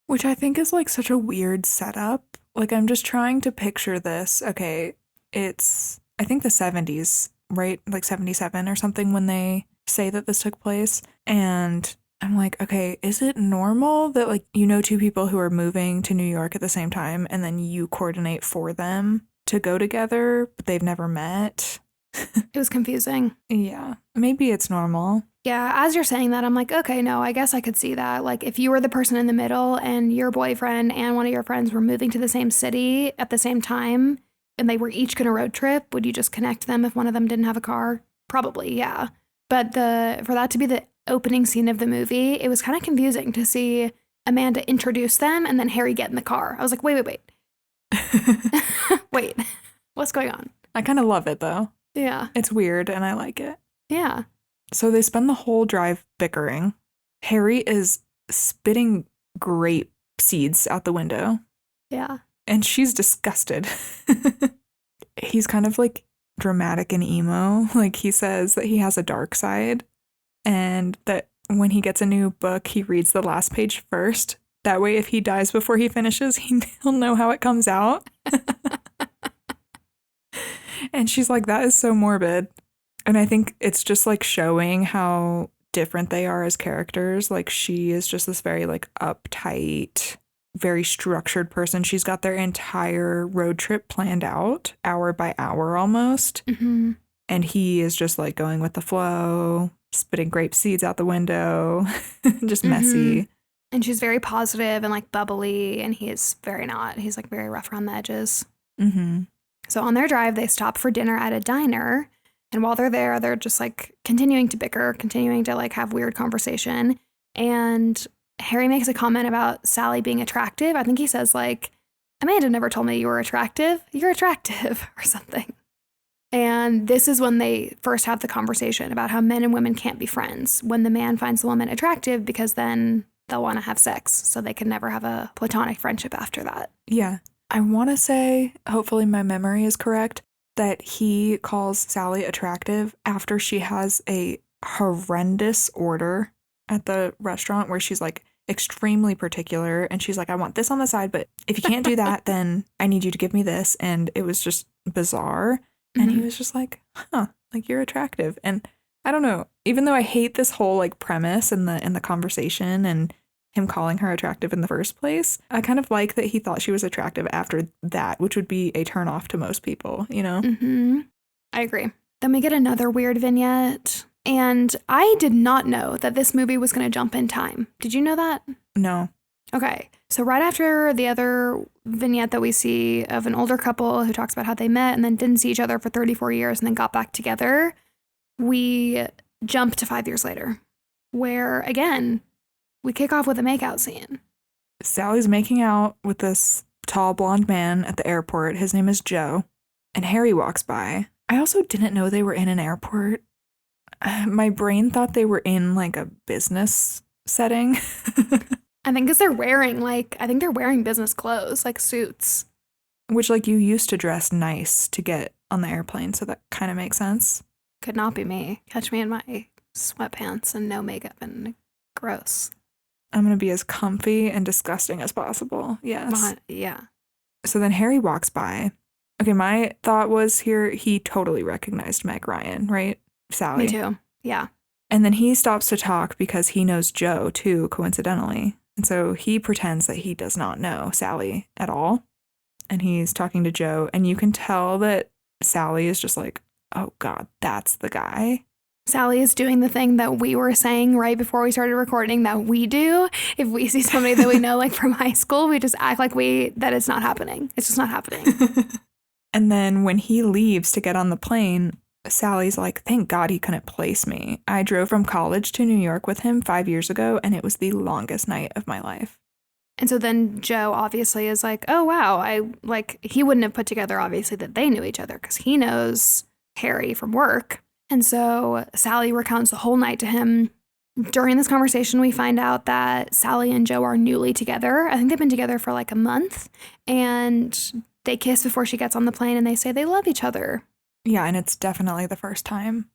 [SPEAKER 2] Which I think is like such a weird setup. Like I'm just trying to picture this. Okay, it's, I think the 70s, right? Like 77 or something when they say that this took place. And I'm like, okay, is it normal that like, you know, two people who are moving to New York at the same time and then you coordinate for them to go together, but they've never met?
[SPEAKER 1] It was confusing.
[SPEAKER 2] Yeah, maybe it's normal.
[SPEAKER 1] Yeah, as you're saying that, I'm like, okay, no, I guess I could see that. Like, if you were the person in the middle and your boyfriend and one of your friends were moving to the same city at the same time and they were each going to road trip, would you just connect them if one of them didn't have a car? Probably, yeah. But for that to be the opening scene of the movie, it was kind of confusing to see Amanda introduce them and then Harry get in the car. I was like, wait. Wait, what's going on?
[SPEAKER 2] I kind of love it, though.
[SPEAKER 1] Yeah.
[SPEAKER 2] It's weird, and I like it.
[SPEAKER 1] Yeah.
[SPEAKER 2] So they spend the whole drive bickering. Harry is spitting grape seeds out the window.
[SPEAKER 1] Yeah.
[SPEAKER 2] And she's disgusted. He's kind of like dramatic and emo. Like he says that he has a dark side and that when he gets a new book, he reads the last page first. That way, if he dies before he finishes, he'll know how it comes out. And she's like, that is so morbid. And I think it's just like showing how different they are as characters. Like she is just this very like uptight, very structured person. She's got their entire road trip planned out, hour by hour almost.
[SPEAKER 1] Mm-hmm.
[SPEAKER 2] And he is just like going with the flow, spitting grape seeds out the window, just messy.
[SPEAKER 1] And she's very positive and like bubbly, and he is very not. He's like very rough around the edges.
[SPEAKER 2] Mm-hmm.
[SPEAKER 1] So on their drive, they stop for dinner at a diner. And while they're there, they're just like continuing to bicker, continuing to like have weird conversation. And Harry makes a comment about Sally being attractive. I think he says like, Amanda never told me you were attractive. You're attractive or something. And this is when they first have the conversation about how men and women can't be friends. When the man finds the woman attractive, because then they'll want to have sex. So they can never have a platonic friendship after that.
[SPEAKER 2] Yeah. I want to say, hopefully my memory is correct, that he calls Sally attractive after she has a horrendous order at the restaurant where she's like extremely particular and she's like, I want this on the side, but if you can't do that, then I need you to give me this. And it was just bizarre. And he was just like, like you're attractive. And I don't know, even though I hate this whole like premise and the conversation and him calling her attractive in the first place, I kind of like that he thought she was attractive after that, which would be a turnoff to most people, you know?
[SPEAKER 1] Mm-hmm. I agree. Then we get another weird vignette. And I did not know that this movie was going to jump in time. Did you know that?
[SPEAKER 2] No.
[SPEAKER 1] Okay. So right after the other vignette that we see of an older couple who talks about how they met and then didn't see each other for 34 years and then got back together, we jump to 5 years later, where, again, we kick off with a makeout scene.
[SPEAKER 2] Sally's making out with this tall blonde man at the airport. His name is Joe. And Harry walks by. I also didn't know they were in an airport. My brain thought they were in like a business setting.
[SPEAKER 1] I think because they're wearing they're wearing business clothes, like suits.
[SPEAKER 2] Which, like, you used to dress nice to get on the airplane, so that kind of makes sense.
[SPEAKER 1] Could not be me. Catch me in my sweatpants and no makeup and gross.
[SPEAKER 2] I'm going to be as comfy and disgusting as possible. Yes.
[SPEAKER 1] Yeah.
[SPEAKER 2] So then Harry walks by. Okay, my thought was here, he totally recognized Meg Ryan, right? Sally.
[SPEAKER 1] Me too. Yeah.
[SPEAKER 2] And then he stops to talk because he knows Joe, too, coincidentally. And so he pretends that he does not know Sally at all. And he's talking to Joe, and you can tell that Sally is just like, oh God, that's the guy.
[SPEAKER 1] Sally is doing the thing that we were saying right before we started recording that we do. If we see somebody that we know, like from high school, we just act like that it's not happening. It's just not happening.
[SPEAKER 2] And then when he leaves to get on the plane, Sally's like, thank God he couldn't place me. I drove from college to New York with him 5 years ago, and it was the longest night of my life.
[SPEAKER 1] And so then Joe obviously is like, oh, wow. He wouldn't have put together, obviously, that they knew each other because he knows Harry from work. And so Sally recounts the whole night to him. During this conversation, we find out that Sally and Joe are newly together. I think they've been together for like a month. And they kiss before she gets on the plane and they say they love each other.
[SPEAKER 2] Yeah, and it's definitely the first time.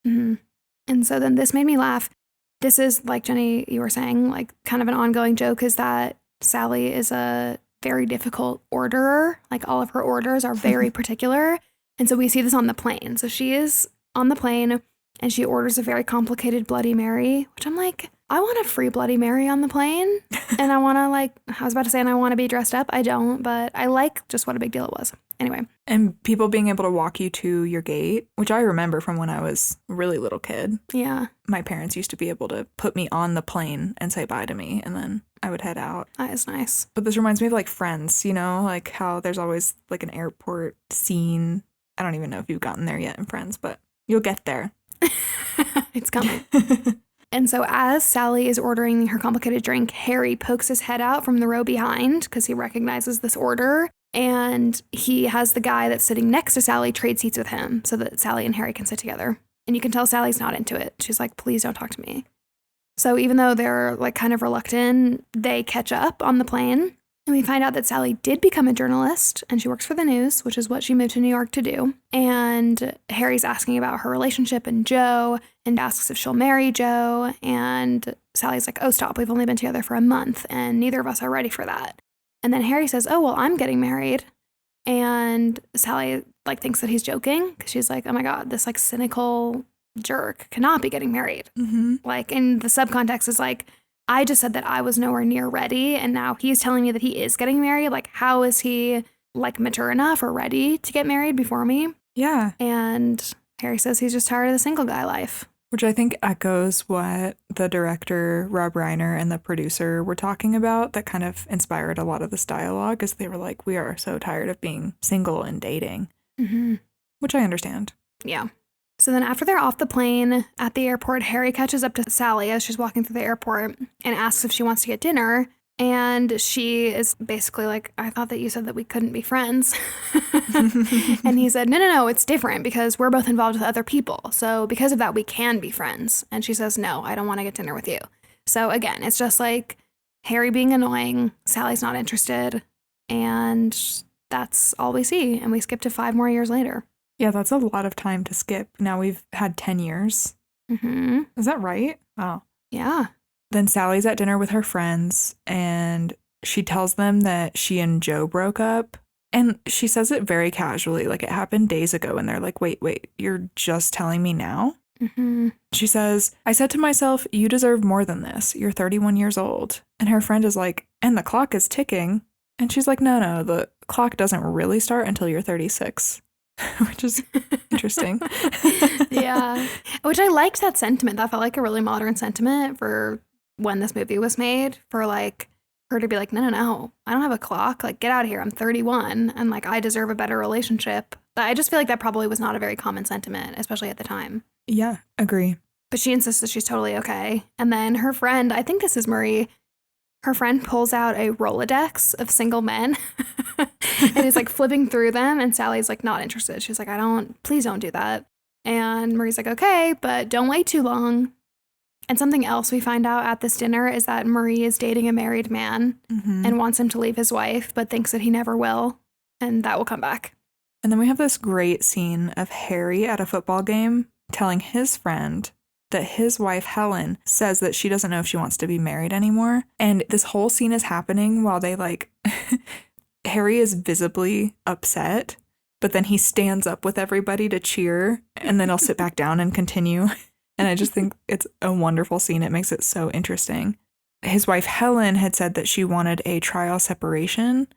[SPEAKER 1] Mm-hmm. And so then this made me laugh. This is, like Jenny, you were saying, like kind of an ongoing joke is that Sally is a very difficult orderer. Like all of her orders are very particular. And so we see this on the plane. So she is on the plane and she orders a very complicated Bloody Mary, which I'm like, I want a free Bloody Mary on the plane. And I want to I was about to say, and I want to be dressed up. I don't, but I like just what a big deal it was. Anyway.
[SPEAKER 2] And people being able to walk you to your gate, which I remember from when I was a really little kid.
[SPEAKER 1] Yeah.
[SPEAKER 2] My parents used to be able to put me on the plane and say bye to me, and then I would head out.
[SPEAKER 1] That is nice.
[SPEAKER 2] But this reminds me of like Friends, like how there's always like an airport scene. I don't even know if you've gotten there yet in Friends, but you'll get there.
[SPEAKER 1] It's coming. And so as Sally is ordering her complicated drink, Harry pokes his head out from the row behind because he recognizes this order. And he has the guy that's sitting next to Sally trade seats with him so that Sally and Harry can sit together. And you can tell Sally's not into it. She's like, please don't talk to me. So even though they're like kind of reluctant, they catch up on the plane. And we find out that Sally did become a journalist and she works for the news, which is what she moved to New York to do. And Harry's asking about her relationship and Joe and asks if she'll marry Joe. And Sally's like, oh, stop. We've only been together for a month and neither of us are ready for that. And then Harry says, oh, well, I'm getting married. And Sally thinks that he's joking because she's like, oh my God, this cynical jerk cannot be getting married.
[SPEAKER 2] Mm-hmm.
[SPEAKER 1] And the subcontext is I just said that I was nowhere near ready. And now he's telling me that he is getting married. How is he mature enough or ready to get married before me?
[SPEAKER 2] Yeah.
[SPEAKER 1] And Harry says he's just tired of the single guy life.
[SPEAKER 2] Which I think echoes what the director, Rob Reiner, and the producer were talking about that kind of inspired a lot of this dialogue, as they were like, we are so tired of being single and dating.
[SPEAKER 1] Mm-hmm.
[SPEAKER 2] Which I understand.
[SPEAKER 1] Yeah. So then after they're off the plane at the airport, Harry catches up to Sally as she's walking through the airport and asks if she wants to get dinner. And she is basically like, I thought that you said that we couldn't be friends. And he said, no, it's different because we're both involved with other people. So because of that, we can be friends. And she says, no, I don't want to get dinner with you. So again, it's just Harry being annoying. Sally's not interested. And that's all we see. And we skip to 5 more years later.
[SPEAKER 2] Yeah, that's a lot of time to skip. Now we've had 10 years.
[SPEAKER 1] Mm-hmm.
[SPEAKER 2] Is that right? Wow.
[SPEAKER 1] Yeah.
[SPEAKER 2] Then Sally's at dinner with her friends, and she tells them that she and Joe broke up. And she says it very casually, it happened days ago, and they're like, wait, you're just telling me now?
[SPEAKER 1] Mm-hmm.
[SPEAKER 2] She says, I said to myself, you deserve more than this. You're 31 years old. And her friend is like, and the clock is ticking. And she's like, no, the clock doesn't really start until you're 36. Which is interesting.
[SPEAKER 1] Yeah. Which I liked that sentiment. That felt like a really modern sentiment for when this movie was made, for her to be like, no, I don't have a clock. Get out of here. I'm 31 and I deserve a better relationship. I just feel like that probably was not a very common sentiment, especially at the time.
[SPEAKER 2] Yeah, agree.
[SPEAKER 1] But she insists that she's totally okay. And then her friend, I think this is Marie, her friend pulls out a Rolodex of single men and is like flipping through them. And Sally's like not interested. She's like, please don't do that. And Marie's like, okay, but don't wait too long. And something else we find out at this dinner is that Marie is dating a married man and wants him to leave his wife, but thinks that he never will. And that will come back.
[SPEAKER 2] And then we have this great scene of Harry at a football game telling his friend that his wife, Helen, says that she doesn't know if she wants to be married anymore. And this whole scene is happening while they like, Harry is visibly upset, but then he stands up with everybody to cheer, and then he'll sit back down and continue. And I just think it's a wonderful scene. It makes it so interesting. His wife, Helen, had said that she wanted a trial separation.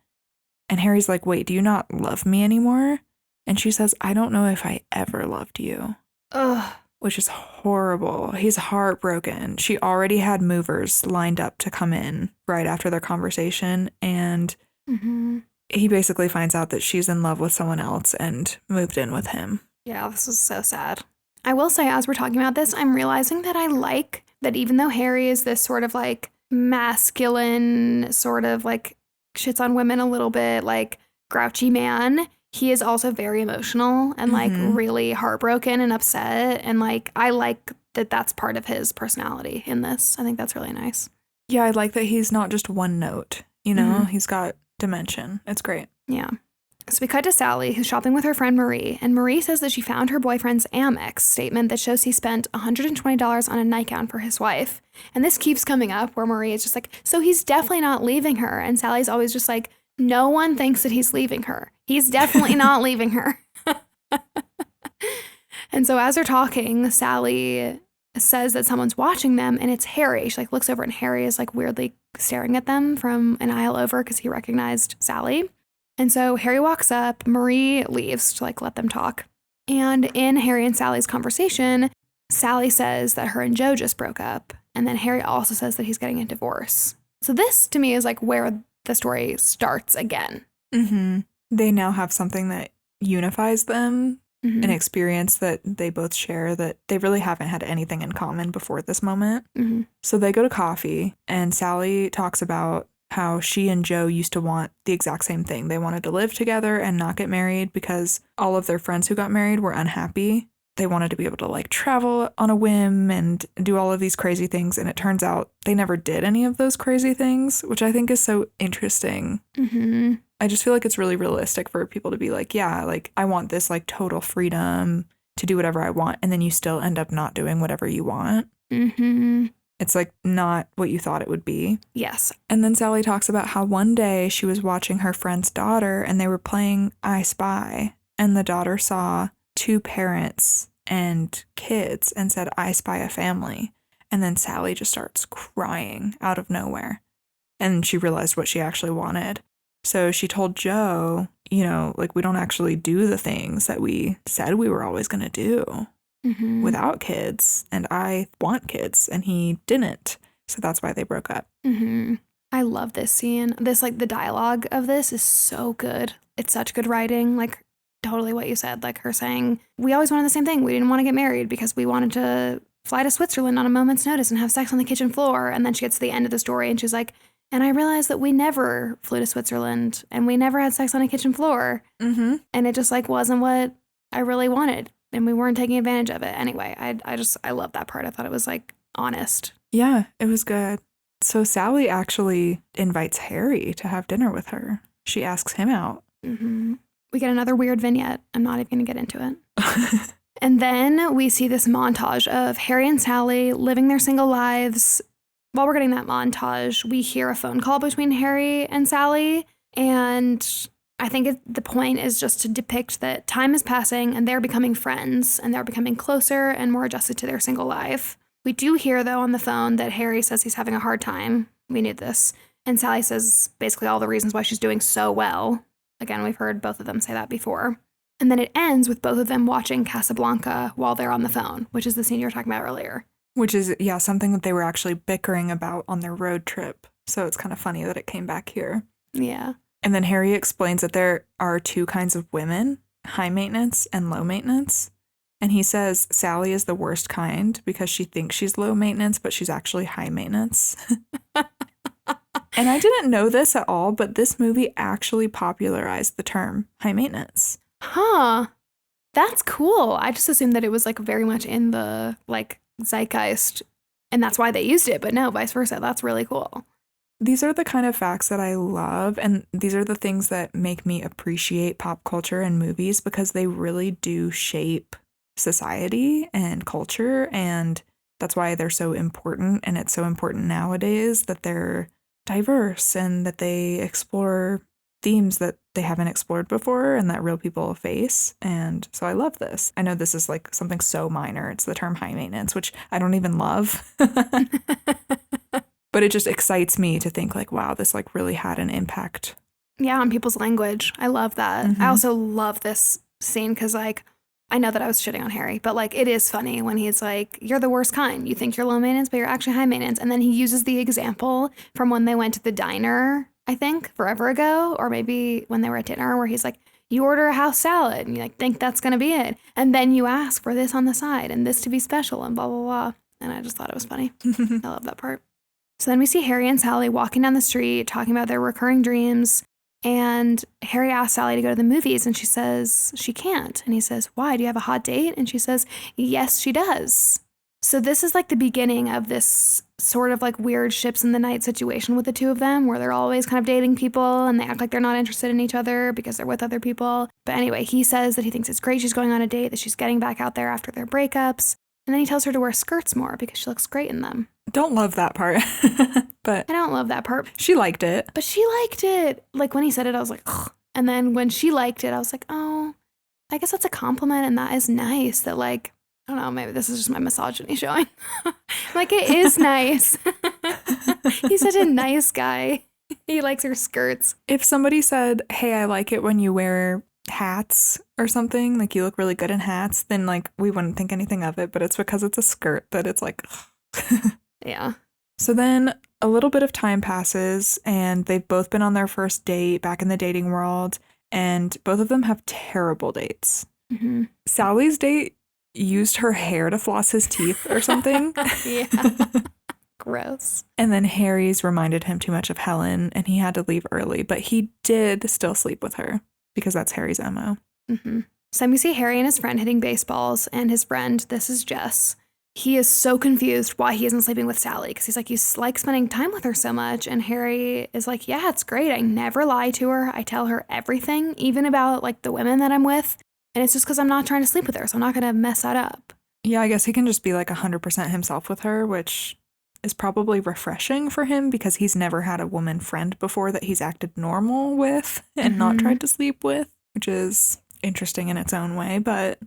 [SPEAKER 2] And Harry's like, wait, do you not love me anymore? And she says, I don't know if I ever loved you.
[SPEAKER 1] Ugh.
[SPEAKER 2] Which is horrible. He's heartbroken. She already had movers lined up to come in right after their conversation. And he basically finds out that she's in love with someone else and moved in with him.
[SPEAKER 1] Yeah, this was so sad. I will say, as we're talking about this, I'm realizing that I like that even though Harry is this sort of like masculine, sort of like shits on women a little bit, like grouchy man, he is also very emotional and like really heartbroken and upset. And like, I like that that's part of his personality in this. I think that's really nice.
[SPEAKER 2] Yeah, I like that he's not just one note, you know, he's got dimension. It's great.
[SPEAKER 1] Yeah. So we cut to Sally, who's shopping with her friend Marie, and Marie says that she found her boyfriend's Amex statement that shows he spent $120 on a nightgown for his wife. And this keeps coming up where Marie is just like, so he's definitely not leaving her. And Sally's always just like, no one thinks that he's leaving her. He's definitely not leaving her. And so as they're talking, Sally says that someone's watching them, and it's Harry. She like looks over, and Harry is like weirdly staring at them from an aisle over because he recognized Sally. And so Harry walks up, Marie leaves to like let them talk. And in Harry and Sally's conversation, Sally says that her and Joe just broke up. And then Harry also says that he's getting a divorce. So this to me is like where the story starts again.
[SPEAKER 2] They now have something that unifies them, an experience that they both share that they really haven't had anything in common before this moment. So they go to coffee, and Sally talks about how she and Joe used to want the exact same thing. They wanted to live together and not get married because all of their friends who got married were unhappy. They wanted to be able to like travel on a whim and do all of these crazy things. And it turns out they never did any of those crazy things, which I think is so interesting. I just feel like it's really realistic for people to be like, yeah, like I want this like total freedom to do whatever I want. And then you still end up not doing whatever you want. It's like not what you thought it would be.
[SPEAKER 1] Yes.
[SPEAKER 2] And then Sally talks about how one day she was watching her friend's daughter and they were playing I Spy. And the daughter saw two parents and kids and said, I spy a family. And then Sally just starts crying out of nowhere. And she realized what she actually wanted. So she told Joe, you know, like we don't actually do the things that we said we were always going to do. Without kids, and I want kids, and he didn't. So that's why they broke up.
[SPEAKER 1] I love this scene. This, like, the dialogue of this is so good. It's such good writing. Like, totally what you said. Like, her saying, we always wanted the same thing. We didn't want to get married because we wanted to fly to Switzerland on a moment's notice and have sex on the kitchen floor. And then she gets to the end of the story, and she's like, and I realized that we never flew to Switzerland, and we never had sex on a kitchen floor. And it just, like, wasn't what I really wanted. And we weren't taking advantage of it. Anyway, I love that part. I thought it was like honest.
[SPEAKER 2] Yeah, it was good. So Sally actually invites Harry to have dinner with her. She asks him out.
[SPEAKER 1] We get another weird vignette. I'm not even going to get into it. And then we see this montage of Harry and Sally living their single lives. While we're getting that montage, we hear a phone call between Harry and Sally. And I think the point is just to depict that time is passing and they're becoming friends and they're becoming closer and more adjusted to their single life. We do hear, though, on the phone that Harry says he's having a hard time. We knew this. And Sally says basically all the reasons why she's doing so well. Again, we've heard both of them say that before. And then it ends with both of them watching Casablanca while they're on the phone, which is the scene you were talking about earlier.
[SPEAKER 2] Which is, yeah, something that they were actually bickering about on their road trip. So it's kind of funny that it came back here.
[SPEAKER 1] Yeah.
[SPEAKER 2] And then Harry explains that there are two kinds of women, high maintenance and low maintenance. And he says Sally is the worst kind because she thinks she's low maintenance, but she's actually high maintenance. And I didn't know this at all, but this movie actually popularized the term high maintenance.
[SPEAKER 1] Huh. That's cool. I just assumed that it was like very much in the like zeitgeist and that's why they used it. But no, vice versa. That's really cool.
[SPEAKER 2] These are the kind of facts that I love, and these are the things that make me appreciate pop culture and movies because they really do shape society and culture, and that's why they're so important, and it's so important nowadays that they're diverse and that they explore themes that they haven't explored before and that real people face. And so I love this. I know this is like something so minor. It's the term high maintenance, which I don't even love. But it just excites me to think like, wow, this like really had an impact.
[SPEAKER 1] Yeah, on people's language. I love that. I also love this scene because like, I know that I was shitting on Harry, but like it is funny when he's like, you're the worst kind. You think you're low maintenance, but you're actually high maintenance. And then he uses the example from when they went to the diner, I think, forever ago, or maybe when they were at dinner where he's like, you order a house salad and you like think that's going to be it. And then you ask for this on the side and this to be special and blah, blah, blah. And I just thought it was funny. I love that part. So then we see Harry and Sally walking down the street talking about their recurring dreams. And Harry asks Sally to go to the movies and she says she can't. And he says, why? Do you have a hot date? And she says, yes, she does. So this is like the beginning of this sort of like weird ships in the night situation with the two of them where they're always kind of dating people and they act like they're not interested in each other because they're with other people. But anyway, he says that he thinks it's great she's going on a date, that she's getting back out there after their breakups. And then he tells her to wear skirts more because she looks great in them.
[SPEAKER 2] Don't love that part. But
[SPEAKER 1] I don't love that part.
[SPEAKER 2] She liked it.
[SPEAKER 1] But she liked it. Like when he said it, I was like, ugh. And then when she liked it, I was like, oh, I guess that's a compliment. And that is nice that like, I don't know, maybe this is just my misogyny showing. Like it is nice. He's such a nice guy. He likes her skirts.
[SPEAKER 2] If somebody said, hey, I like it when you wear hats or something, like you look really good in hats, then like we wouldn't think anything of it. But it's because it's a skirt that it's like,
[SPEAKER 1] yeah.
[SPEAKER 2] So then a little bit of time passes and they've both been on their first date back in the dating world. And both of them have terrible dates. Mm-hmm. Sally's date used her hair to floss his teeth or something.
[SPEAKER 1] Yeah. Gross.
[SPEAKER 2] And then Harry's reminded him too much of Helen and he had to leave early. But he did still sleep with her because that's Harry's MO.
[SPEAKER 1] Mm-hmm. So then we see Harry and his friend hitting baseballs and his friend, this is Jess. He is so confused why he isn't sleeping with Sally because he's like, you like spending time with her so much. And Harry is like, yeah, it's great. I never lie to her. I tell her everything, even about like the women that I'm with. And it's just because I'm not trying to sleep with her. So I'm not going to mess that up.
[SPEAKER 2] Yeah, I guess he can just be like 100% himself with her, which is probably refreshing for him because he's never had a woman friend before that he's acted normal with and not tried to sleep with, which is interesting in its own way. But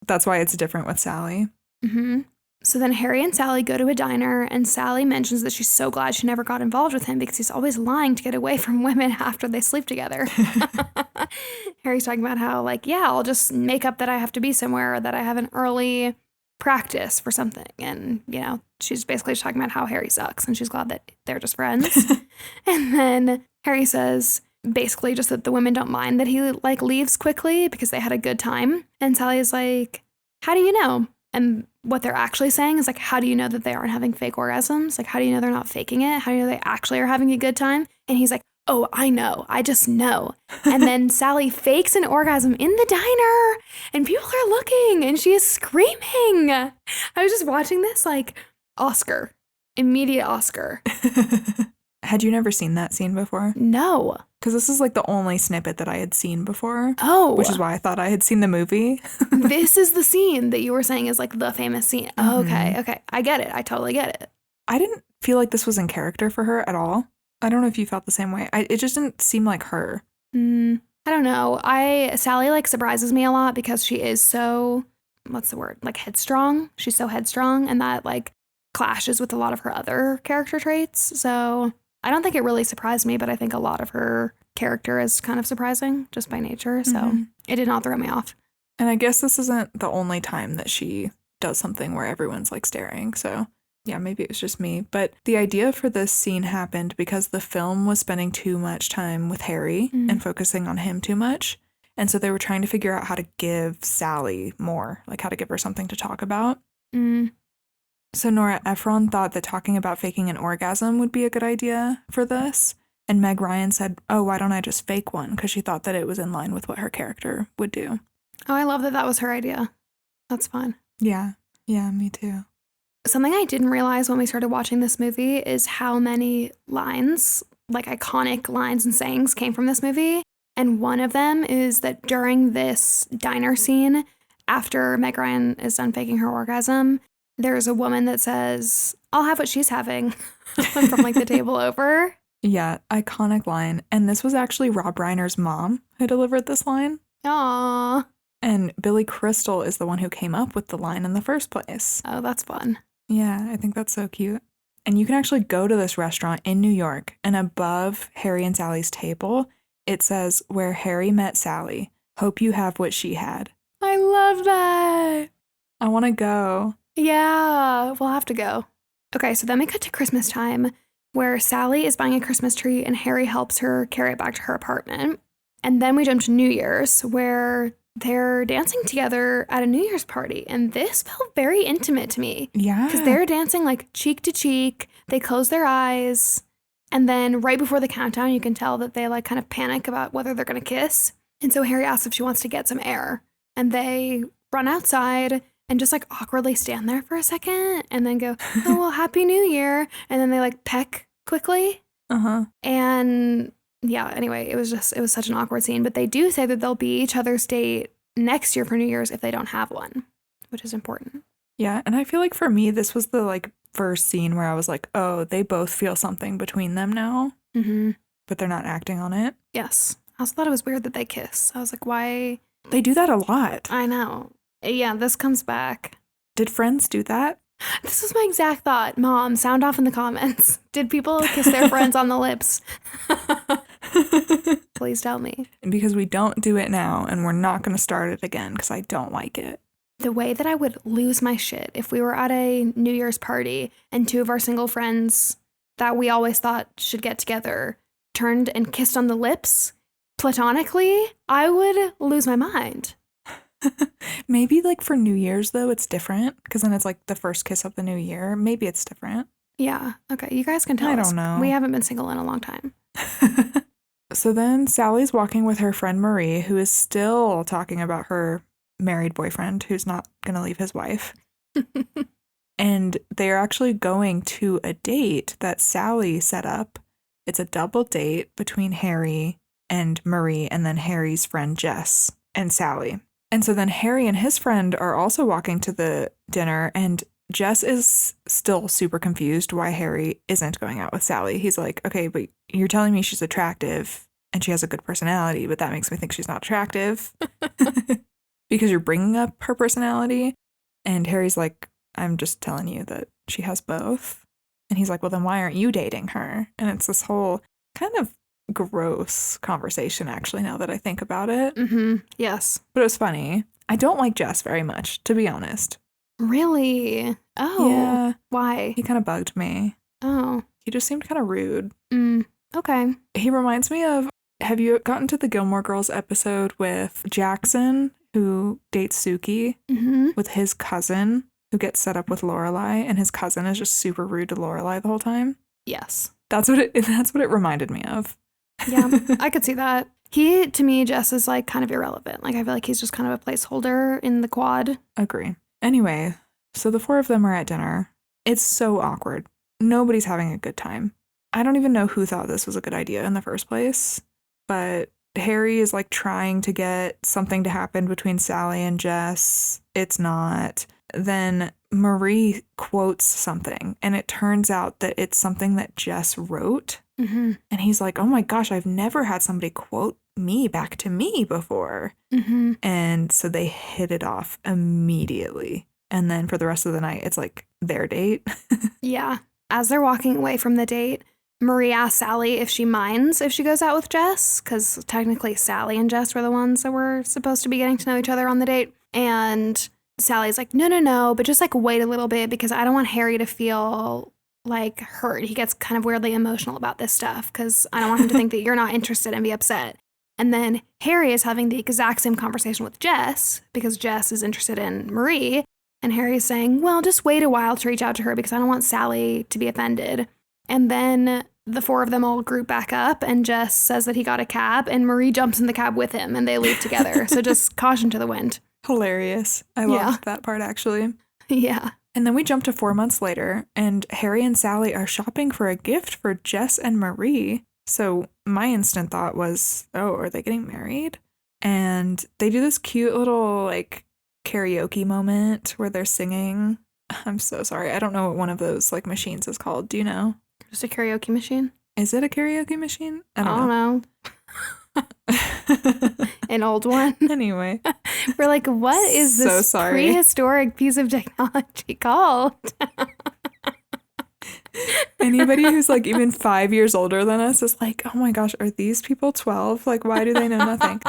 [SPEAKER 2] that's why it's different with Sally. Mm-hmm.
[SPEAKER 1] So then Harry and Sally go to a diner, and Sally mentions that she's so glad she never got involved with him because he's always lying to get away from women after they sleep together. Harry's talking about how, like, yeah, I'll just make up that I have to be somewhere or that I have an early practice for something. And, you know, she's basically just talking about how Harry sucks, and she's glad that they're just friends. And then Harry says basically just that the women don't mind that he, like, leaves quickly because they had a good time. And Sally's like, how do you know? And what they're actually saying is like, how do you know that they aren't having fake orgasms? Like, how do you know they're not faking it? How do you know they actually are having a good time? And he's like, oh, I know. I just know. And then Sally fakes an orgasm in the diner and people are looking and she is screaming. I was just watching this like Oscar, immediate Oscar.
[SPEAKER 2] Had you never seen that scene before?
[SPEAKER 1] No.
[SPEAKER 2] Because this is like the only snippet that I had seen before.
[SPEAKER 1] Oh.
[SPEAKER 2] Which is why I thought I had seen the movie.
[SPEAKER 1] This is the scene that you were saying is like the famous scene. Oh, okay. Okay. I get it. I totally get it.
[SPEAKER 2] I didn't feel like this was in character for her at all. I don't know if you felt the same way. It just didn't seem like her.
[SPEAKER 1] I don't know. Sally like surprises me a lot because she is so, what's the word? Like headstrong. She's so headstrong and that like clashes with a lot of her other character traits. So I don't think it really surprised me, but I think a lot of her character is kind of surprising just by nature. So it did not throw me off.
[SPEAKER 2] And I guess this isn't the only time that she does something where everyone's like staring. So yeah, maybe it was just me. But the idea for this scene happened because the film was spending too much time with Harry and focusing on him too much. And so they were trying to figure out how to give Sally more, like how to give her something to talk about. So Nora, Ephron thought that talking about faking an orgasm would be a good idea for this. And Meg Ryan said, oh, why don't I just fake one? Because she thought that it was in line with what her character would do.
[SPEAKER 1] Oh, I love that that was her idea. That's fun.
[SPEAKER 2] Yeah. Yeah, me too.
[SPEAKER 1] Something I didn't realize when we started watching this movie is how many lines, like iconic lines and sayings, came from this movie. And one of them is that during this diner scene, after Meg Ryan is done faking her orgasm, there's a woman that says, I'll have what she's having from like the table over.
[SPEAKER 2] Yeah, iconic line. And this was actually Rob Reiner's mom who delivered this line.
[SPEAKER 1] Aww.
[SPEAKER 2] And Billy Crystal is the one who came up with the line in the first place.
[SPEAKER 1] Oh, that's fun.
[SPEAKER 2] Yeah, I think that's so cute. And you can actually go to this restaurant in New York, and above Harry and Sally's table, it says, where Harry met Sally. Hope you have what she had.
[SPEAKER 1] I love that.
[SPEAKER 2] I want to go.
[SPEAKER 1] Yeah, we'll have to go. Okay, so then we cut to Christmas time, where Sally is buying a Christmas tree and Harry helps her carry it back to her apartment. And then we jump to New Year's, where they're dancing together at a New Year's party. And this felt very intimate to me.
[SPEAKER 2] Yeah.
[SPEAKER 1] Because they're dancing like cheek to cheek. They close their eyes. And then right before the countdown, you can tell that they like kind of panic about whether they're going to kiss. And so Harry asks if she wants to get some air. And they run outside and just like awkwardly stand there for a second and then go, oh, well, Happy New Year. And then they like peck quickly.
[SPEAKER 2] Uh-huh.
[SPEAKER 1] And yeah, anyway, it was such an awkward scene. But they do say that they'll be each other's date next year for New Year's if they don't have one, which is important.
[SPEAKER 2] Yeah, and I feel like for me, this was the like first scene where I was like, oh, they both feel something between them now, but they're not acting on it.
[SPEAKER 1] Yes. I also thought it was weird that they kiss. I was like, why?
[SPEAKER 2] They do that a lot.
[SPEAKER 1] I know. Yeah, this comes back.
[SPEAKER 2] Did Friends do that?
[SPEAKER 1] This was my exact thought. Mom, sound off in the comments. Did people kiss their friends on the lips? Please tell me.
[SPEAKER 2] Because we don't do it now, and we're not going to start it again because I don't like it.
[SPEAKER 1] The way that I would lose my shit if we were at a New Year's party and two of our single friends that we always thought should get together turned and kissed on the lips platonically, I would lose my mind.
[SPEAKER 2] Maybe like for New Year's, though, it's different because then it's like the first kiss of the new year. Maybe it's different.
[SPEAKER 1] Yeah. Okay. You guys can tell us.
[SPEAKER 2] I don't know.
[SPEAKER 1] We haven't been single in a long time.
[SPEAKER 2] So then Sally's walking with her friend Marie, who is still talking about her married boyfriend who's not going to leave his wife. And they're actually going to a date that Sally set up. It's a double date between Harry and Marie and then Harry's friend Jess and Sally. And so then Harry and his friend are also walking to the dinner, and Jess is still super confused why Harry isn't going out with Sally. He's like, okay, but you're telling me she's attractive and she has a good personality, but that makes me think she's not attractive because you're bringing up her personality. And Harry's like, I'm just telling you that she has both. And he's like, well, then why aren't you dating her? And it's this whole kind of gross conversation, actually, now that I think about it.
[SPEAKER 1] Yes.
[SPEAKER 2] But it was funny. I don't like Jess very much, to be honest.
[SPEAKER 1] Really? Oh.
[SPEAKER 2] Yeah.
[SPEAKER 1] Why?
[SPEAKER 2] He kind of bugged me.
[SPEAKER 1] Oh.
[SPEAKER 2] He just seemed kind of rude.
[SPEAKER 1] Okay.
[SPEAKER 2] He reminds me of, have you gotten to the Gilmore Girls episode with Jackson, who dates Suki, with his cousin, who gets set up with Lorelai, and his cousin is just super rude to Lorelai the whole time?
[SPEAKER 1] Yes.
[SPEAKER 2] That's what it reminded me of.
[SPEAKER 1] Yeah, I could see that. He, to me, Jess is like kind of irrelevant. Like, I feel like he's just kind of a placeholder in the quad.
[SPEAKER 2] Agree. Anyway, so the four of them are at dinner. It's so awkward. Nobody's having a good time. I don't even know who thought this was a good idea in the first place, but Harry is like trying to get something to happen between Sally and Jess. It's not. Then Marie quotes something, and it turns out that it's something that Jess wrote. And he's like, oh my gosh, I've never had somebody quote me back to me before. And so they hit it off immediately. And then for the rest of the night, it's like their date.
[SPEAKER 1] Yeah. As they're walking away from the date, Marie asks Sally if she minds if she goes out with Jess, because technically Sally and Jess were the ones that were supposed to be getting to know each other on the date. And Sally's like, no, but just like wait a little bit because I don't want Harry to feel like hurt. He gets kind of weirdly emotional about this stuff because I don't want him to think that you're not interested and be upset. And then Harry is having the exact same conversation with Jess because Jess is interested in Marie. And Harry's saying, well, just wait a while to reach out to her because I don't want Sally to be offended. And then the four of them all group back up and Jess says that he got a cab and Marie jumps in the cab with him and they leave together. So just caution to the wind.
[SPEAKER 2] Hilarious. I loved that part, actually.
[SPEAKER 1] Yeah.
[SPEAKER 2] And then we jump to 4 months later and Harry and Sally are shopping for a gift for Jess and Marie. So my instant thought was, oh, are they getting married? And they do this cute little like karaoke moment where they're singing. I'm so sorry. I don't know what one of those like machines is called. Do you know?
[SPEAKER 1] Just a karaoke machine?
[SPEAKER 2] Is it a karaoke machine?
[SPEAKER 1] I don't know. An old one.
[SPEAKER 2] Anyway.
[SPEAKER 1] We're like, what is this prehistoric piece of technology called?
[SPEAKER 2] Anybody who's like even 5 years older than us is like, oh my gosh, are these people 12? Like, why do they know nothing?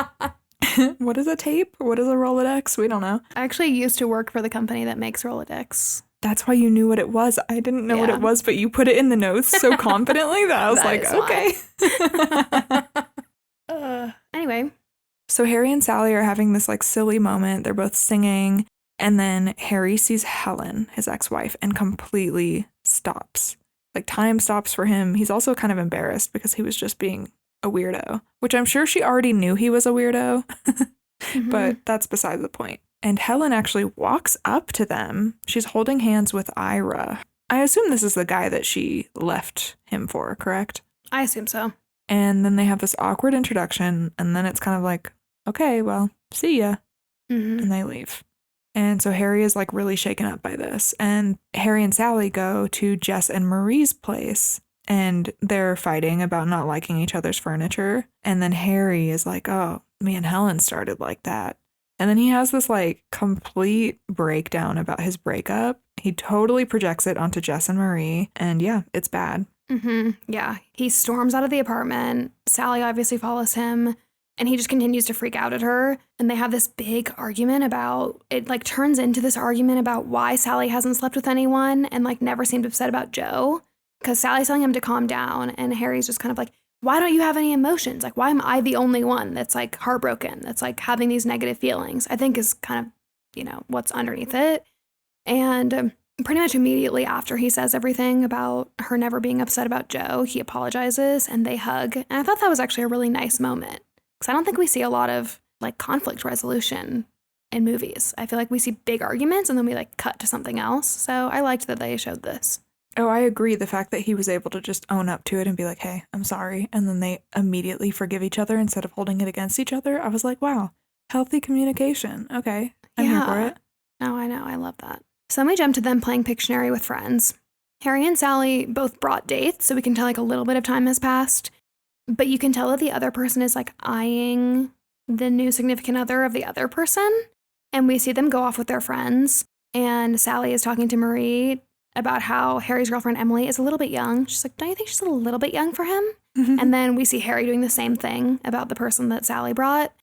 [SPEAKER 2] What is a tape? What is a Rolodex? We don't know. I
[SPEAKER 1] actually used to work for the company that makes Rolodex.
[SPEAKER 2] That's why you knew what it was. I didn't know what it was, but you put it in the notes so confidently that I was like,
[SPEAKER 1] okay. Anyway.
[SPEAKER 2] So Harry and Sally are having this like silly moment. They're both singing. And then Harry sees Helen, his ex-wife, and completely stops. Like time stops for him. He's also kind of embarrassed because he was just being a weirdo, which I'm sure she already knew he was a weirdo, but that's beside the point. And Helen actually walks up to them. She's holding hands with Ira. I assume this is the guy that she left him for, correct?
[SPEAKER 1] I assume so.
[SPEAKER 2] And then they have this awkward introduction, and then it's kind of like, okay, well, see ya. And they leave. And so Harry is like really shaken up by this. And Harry and Sally go to Jess and Marie's place, and they're fighting about not liking each other's furniture. And then Harry is like, oh, me and Helen started like that. And then he has this like complete breakdown about his breakup. He totally projects it onto Jess and Marie. And yeah, it's bad.
[SPEAKER 1] Yeah. He storms out of the apartment. Sally obviously follows him. And he just continues to freak out at her. And they have this big argument about, it like turns into this argument about why Sally hasn't slept with anyone and like never seemed upset about Joe. Because Sally's telling him to calm down. And Harry's just kind of like, why don't you have any emotions? Like, why am I the only one that's like heartbroken, that's like having these negative feelings? I think is kind of, you know, what's underneath it. And pretty much immediately after he says everything about her never being upset about Joe, he apologizes and they hug. And I thought that was actually a really nice moment. Because I don't think we see a lot of like conflict resolution in movies. I feel like we see big arguments and then we like cut to something else. So I liked that they showed this.
[SPEAKER 2] Oh, I agree. The fact that he was able to just own up to it and be like, hey, I'm sorry. And then they immediately forgive each other instead of holding it against each other. I was like, wow, healthy communication. Okay, I'm here for it.
[SPEAKER 1] No, I know. I love that. So then we jump to them playing Pictionary with friends. Harry and Sally both brought dates, so we can tell like a little bit of time has passed. But you can tell that the other person is like eyeing the new significant other of the other person. And we see them go off with their friends. And Sally is talking to Marie about how Harry's girlfriend Emily is a little bit young. She's like, don't you think she's a little bit young for him? And then we see Harry doing the same thing about the person that Sally brought.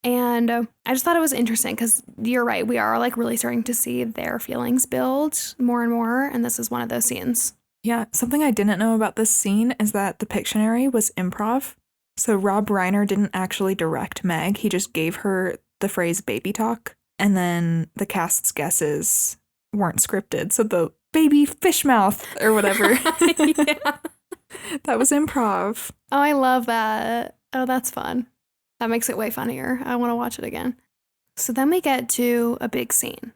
[SPEAKER 1] And I just thought it was interesting because you're right. We are like really starting to see their feelings build more and more. And this is one of those scenes.
[SPEAKER 2] Yeah, something I didn't know about this scene is that the Pictionary was improv. So Rob Reiner didn't actually direct Meg. He just gave her the phrase baby talk. And then the cast's guesses weren't scripted. So the baby fish mouth or whatever. That was improv.
[SPEAKER 1] Oh, I love that. Oh, that's fun. That makes it way funnier. I want to watch it again. So then we get to a big scene.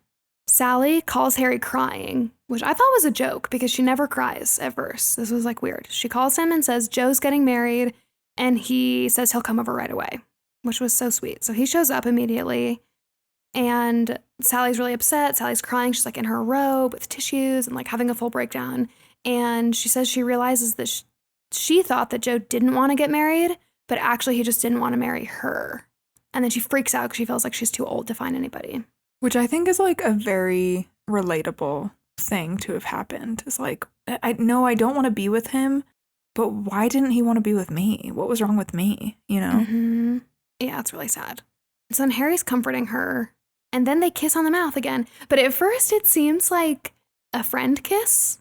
[SPEAKER 1] Sally calls Harry crying, which I thought was a joke because she never cries at first. This was like weird. She calls him and says Joe's getting married, and he says he'll come over right away, which was so sweet. So he shows up immediately, and Sally's really upset. Sally's crying. She's like in her robe with tissues and like having a full breakdown. And she says she realizes that she thought that Joe didn't want to get married, but actually he just didn't want to marry her. And then she freaks out because she feels like she's too old to find anybody.
[SPEAKER 2] Which I think is like a very relatable thing to have happened. It's like, I know I don't want to be with him, but why didn't he want to be with me? What was wrong with me? You know?
[SPEAKER 1] Yeah, it's really sad. So then Harry's comforting her, and then they kiss on the mouth again. But at first it seems like a friend kiss,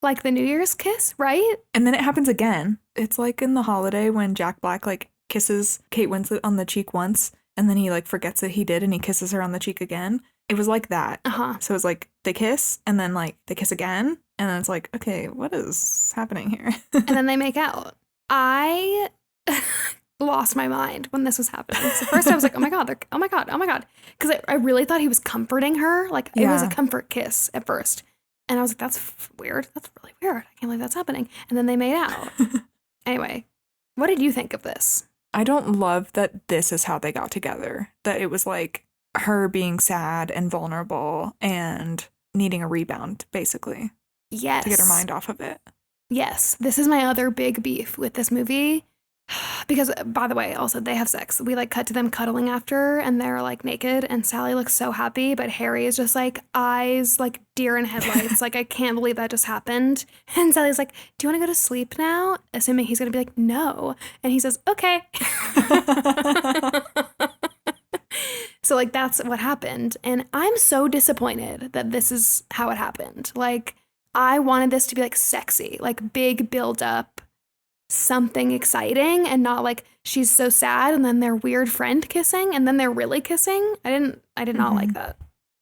[SPEAKER 1] like the New Year's kiss, right?
[SPEAKER 2] And then it happens again. It's like in The Holiday when Jack Black like kisses Kate Winslet on the cheek once, and then he like forgets that he did and he kisses her on the cheek again. It was like that.
[SPEAKER 1] Uh-huh.
[SPEAKER 2] So it was like they kiss and then like they kiss again. And then it's like, okay, what is happening here?
[SPEAKER 1] And then they make out. I lost my mind when this was happening. So first I was like, oh my God, oh my God, oh my God. Because I really thought he was comforting her. Like it was a comfort kiss at first. And I was like, that's weird. That's really weird. I can't believe that's happening. And then they made out. Anyway, what did you think of this?
[SPEAKER 2] I don't love that this is how they got together. That it was like her being sad and vulnerable and needing a rebound, basically.
[SPEAKER 1] Yes.
[SPEAKER 2] To get her mind off of it.
[SPEAKER 1] Yes. This is my other big beef with this movie. Because, by the way, also they have sex. We like cut to them cuddling after and they're like naked and Sally looks so happy, but Harry is just like eyes like deer in headlights. Like, I can't believe that just happened. And Sally's like, do you want to go to sleep now? Assuming he's going to be like, no. And he says, okay. So like that's what happened. And I'm so disappointed that this is how it happened. Like I wanted this to be like sexy, like big build up, something exciting, and not like she's so sad and then their weird friend kissing and then they're really kissing. I did not like that.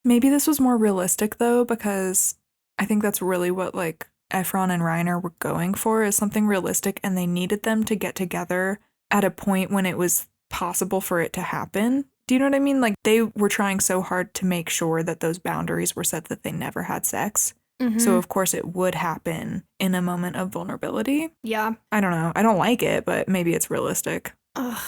[SPEAKER 2] Maybe this was more realistic though, because I think that's really what like Ephron and Reiner were going for, is something realistic, and they needed them to get together at a point when it was possible for it to happen. Do you know what I mean? Like they were trying so hard to make sure that those boundaries were set that they never had sex. So of course it would happen in a moment of vulnerability.
[SPEAKER 1] Yeah.
[SPEAKER 2] I don't know. I don't like it, but maybe it's realistic.
[SPEAKER 1] Ugh.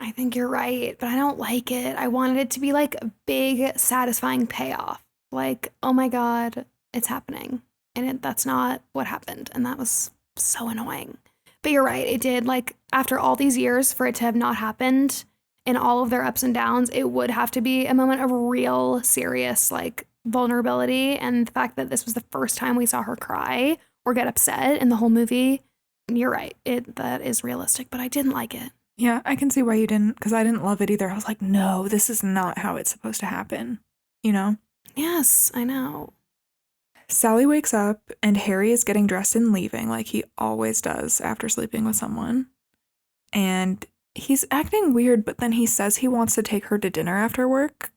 [SPEAKER 1] I think you're right, but I don't like it. I wanted it to be like a big, satisfying payoff. Like, oh my God, it's happening. And that's not what happened. And that was so annoying. But you're right. It did, like, after all these years for it to have not happened in all of their ups and downs, it would have to be a moment of real serious, like, vulnerability. And the fact that this was the first time we saw her cry or get upset in the whole movie, you're right. That is realistic, but I didn't like it.
[SPEAKER 2] Yeah, I can see why you didn't, because I didn't love it either. I was like, no, this is not how it's supposed to happen, you know?
[SPEAKER 1] Yes, I know.
[SPEAKER 2] Sally wakes up and Harry is getting dressed and leaving like he always does after sleeping with someone. And he's acting weird, but then he says he wants to take her to dinner after work.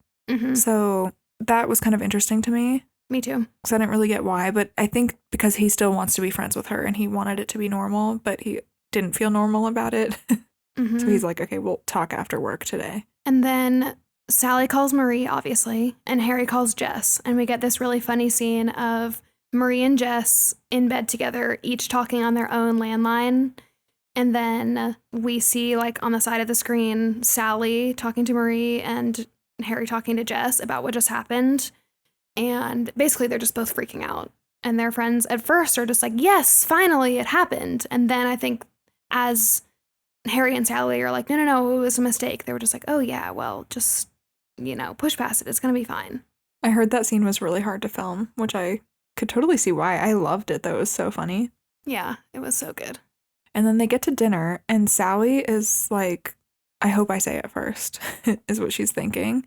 [SPEAKER 2] So that was kind of interesting to me.
[SPEAKER 1] Me too.
[SPEAKER 2] Because I didn't really get why, but I think because he still wants to be friends with her and he wanted it to be normal, but he didn't feel normal about it. So he's like, okay, we'll talk after work today.
[SPEAKER 1] And then Sally calls Marie, obviously, and Harry calls Jess. And we get this really funny scene of Marie and Jess in bed together, each talking on their own landline. And then we see, like, on the side of the screen, Sally talking to Marie and Harry talking to Jess about what just happened. And basically, they're just both freaking out. And their friends at first are just like, yes, finally, it happened. And then I think as Harry and Sally are like, no, it was a mistake. They were just like, oh, yeah, well, just, push past it. It's going to be fine.
[SPEAKER 2] I heard that scene was really hard to film, which I could totally see why. I loved it, though. It was so funny.
[SPEAKER 1] Yeah, it was so good.
[SPEAKER 2] And then they get to dinner, and Sally is like, I hope I say it first, is what she's thinking,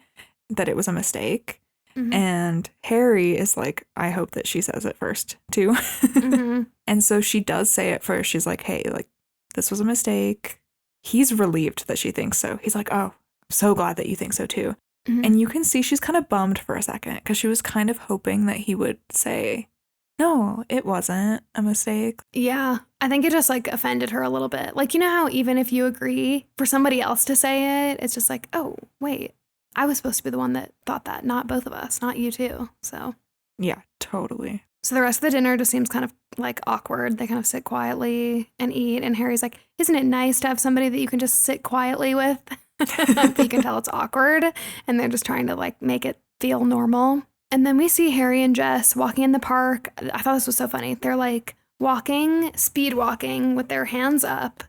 [SPEAKER 2] that it was a mistake. And Harry is like, I hope that she says it first, too. And so she does say it first. She's like, hey, like, this was a mistake. He's relieved that she thinks so. He's like, oh, I'm so glad that you think so, too. And you can see she's kind of bummed for a second because she was kind of hoping that he would say, no, it wasn't a mistake.
[SPEAKER 1] Yeah, I think it just like offended her a little bit. Like, you know how even if you agree for somebody else to say it, it's just like, oh, wait, I was supposed to be the one that thought that, not both of us, not you too. So,
[SPEAKER 2] yeah, totally.
[SPEAKER 1] So the rest of the dinner just seems kind of like awkward. They kind of sit quietly and eat. And Harry's like, isn't it nice to have somebody that you can just sit quietly with? But you can tell it's awkward. And they're just trying to like make it feel normal. And then we see Harry and Jess walking in the park. I thought this was so funny. They're like walking, speed walking with their hands up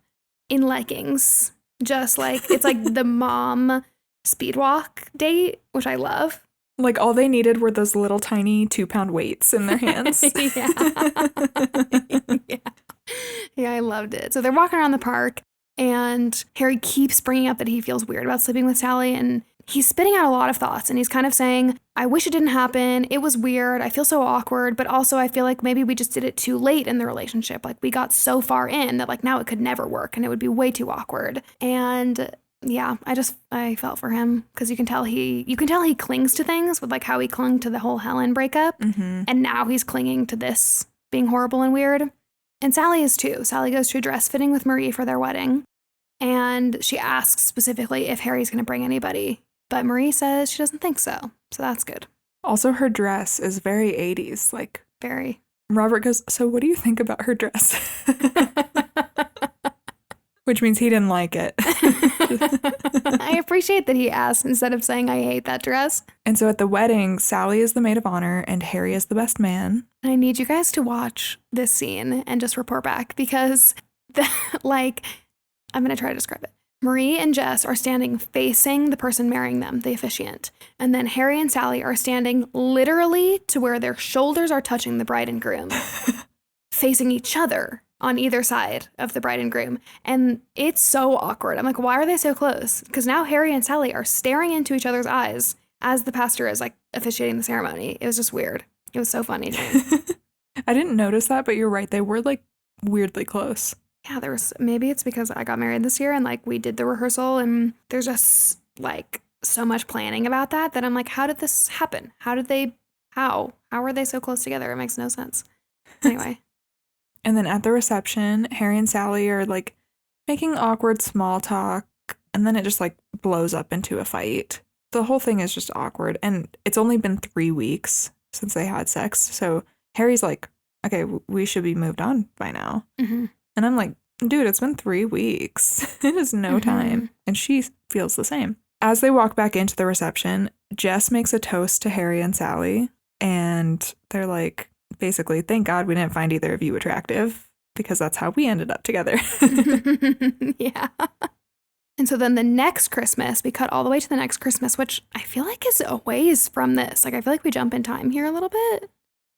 [SPEAKER 1] in leggings. Just like, it's like the mom speed walk date, which I love.
[SPEAKER 2] Like all they needed were those little tiny 2-pound weights in their hands.
[SPEAKER 1] Yeah, I loved it. So they're walking around the park and Harry keeps bringing up that he feels weird about sleeping with Sally, and he's spitting out a lot of thoughts, and he's kind of saying, I wish it didn't happen. It was weird. I feel so awkward, but also I feel like maybe we just did it too late in the relationship. Like we got so far in that like now it could never work and it would be way too awkward. And yeah, I felt for him because you can tell he clings to things with like how he clung to the whole Helen breakup.
[SPEAKER 2] Mm-hmm.
[SPEAKER 1] And now he's clinging to this being horrible and weird. And Sally is too. Sally goes to a dress fitting with Marie for their wedding. And she asks specifically if Harry's going to bring anybody. But Marie says she doesn't think so. So that's good.
[SPEAKER 2] Also, her dress is very 80s. Like,
[SPEAKER 1] Very.
[SPEAKER 2] Robert goes, so what do you think about her dress? Which means he didn't like it.
[SPEAKER 1] I appreciate that he asked instead of saying, I hate that dress.
[SPEAKER 2] And so at the wedding, Sally is the maid of honor and Harry is the best man.
[SPEAKER 1] I need you guys to watch this scene and just report back because, I'm going to try to describe it. Marie and Jess are standing facing the person marrying them, the officiant. And then Harry and Sally are standing literally to where their shoulders are touching the bride and groom, facing each other on either side of the bride and groom. And it's so awkward. I'm like, why are they so close? Because now Harry and Sally are staring into each other's eyes as the pastor is like officiating the ceremony. It was just weird. It was so funny to me.
[SPEAKER 2] I didn't notice that, but you're right. They were like weirdly close.
[SPEAKER 1] Yeah, maybe it's because I got married this year and like we did the rehearsal and there's just like so much planning about that I'm like, how did this happen? How are they so close together? It makes no sense. Anyway.
[SPEAKER 2] And then at the reception, Harry and Sally are like making awkward small talk and then it just like blows up into a fight. The whole thing is just awkward and it's only been 3 weeks since they had sex. So Harry's like, okay, we should be moved on by now.
[SPEAKER 1] Mm-hmm.
[SPEAKER 2] And I'm like, dude, it's been 3 weeks. It is no time. And she feels the same. As they walk back into the reception, Jess makes a toast to Harry and Sally. And they're like, basically, thank God we didn't find either of you attractive because that's how we ended up together.
[SPEAKER 1] Yeah. And so then the next Christmas, we cut all the way to the next Christmas, which I feel like is a ways from this. Like, I feel like we jump in time here a little bit.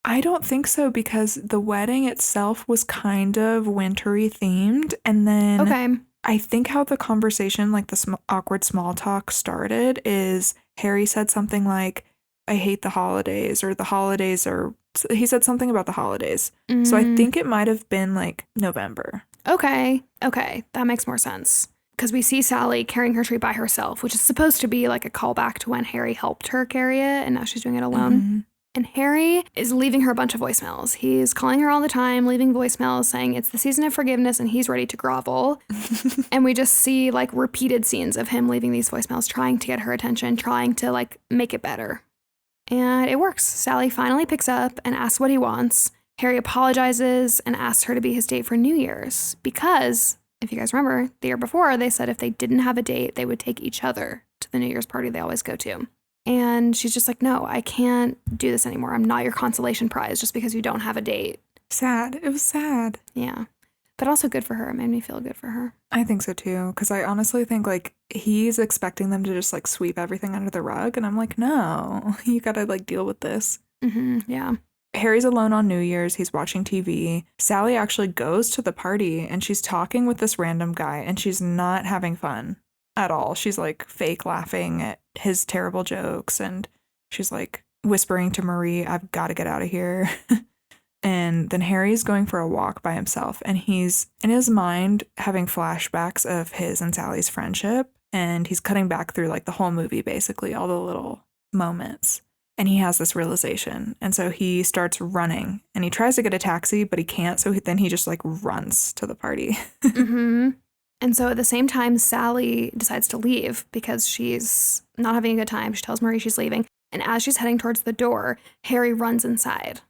[SPEAKER 2] I don't think so because the wedding itself was kind of wintry themed. And then I think how the conversation, like the awkward small talk started is Harry said something like, I hate the holidays or the holidays or he said something about the holidays. Mm. So I think it might have been like November.
[SPEAKER 1] Okay. That makes more sense. Because we see Sally carrying her tree by herself, which is supposed to be like a callback to when Harry helped her carry it and now she's doing it alone. Mm-hmm. And Harry is leaving her a bunch of voicemails. He's calling her all the time, leaving voicemails saying it's the season of forgiveness and he's ready to grovel. And we just see like repeated scenes of him leaving these voicemails, trying to get her attention, trying to like make it better. And it works. Sally finally picks up and asks what he wants. Harry apologizes and asks her to be his date for New Year's because, if you guys remember, the year before they said if they didn't have a date, they would take each other to the New Year's party they always go to. And she's just like, no, I can't do this anymore. I'm not your consolation prize just because you don't have a date.
[SPEAKER 2] Sad. It was sad.
[SPEAKER 1] Yeah. But also good for her. It made me feel good for her.
[SPEAKER 2] I think so too. Because I honestly think like he's expecting them to just like sweep everything under the rug. And I'm like, no, you got to like deal with this.
[SPEAKER 1] Mm-hmm. Yeah.
[SPEAKER 2] Harry's alone on New Year's. He's watching TV. Sally actually goes to the party and she's talking with this random guy and she's not having fun at all. She's like fake laughing at his terrible jokes and she's like whispering to Marie, I've got to get out of here. And then Harry's going for a walk by himself and he's in his mind having flashbacks of his and Sally's friendship and he's cutting back through like the whole movie, basically all the little moments. And he has this realization. And so he starts running and he tries to get a taxi, but he can't. So then he just like runs to the party.
[SPEAKER 1] Mm-hmm. And so at the same time, Sally decides to leave because she's not having a good time. She tells Marie she's leaving. And as she's heading towards the door, Harry runs inside.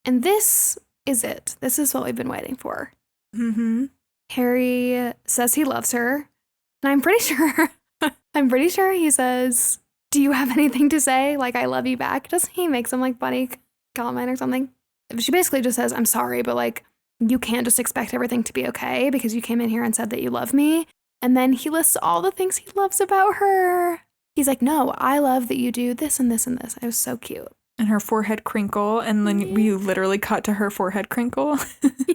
[SPEAKER 1] And this is it. This is what we've been waiting for.
[SPEAKER 2] Mm-hmm.
[SPEAKER 1] Harry says he loves her. And I'm pretty sure he says, do you have anything to say? Like, I love you back. Doesn't he make some like funny comment or something? She basically just says, I'm sorry, but like, you can't just expect everything to be okay because you came in here and said that you love me. And then he lists all the things he loves about her. He's like, no, I love that you do this and this and this. It was so cute.
[SPEAKER 2] And her forehead crinkle. And then we literally cut to her forehead crinkle.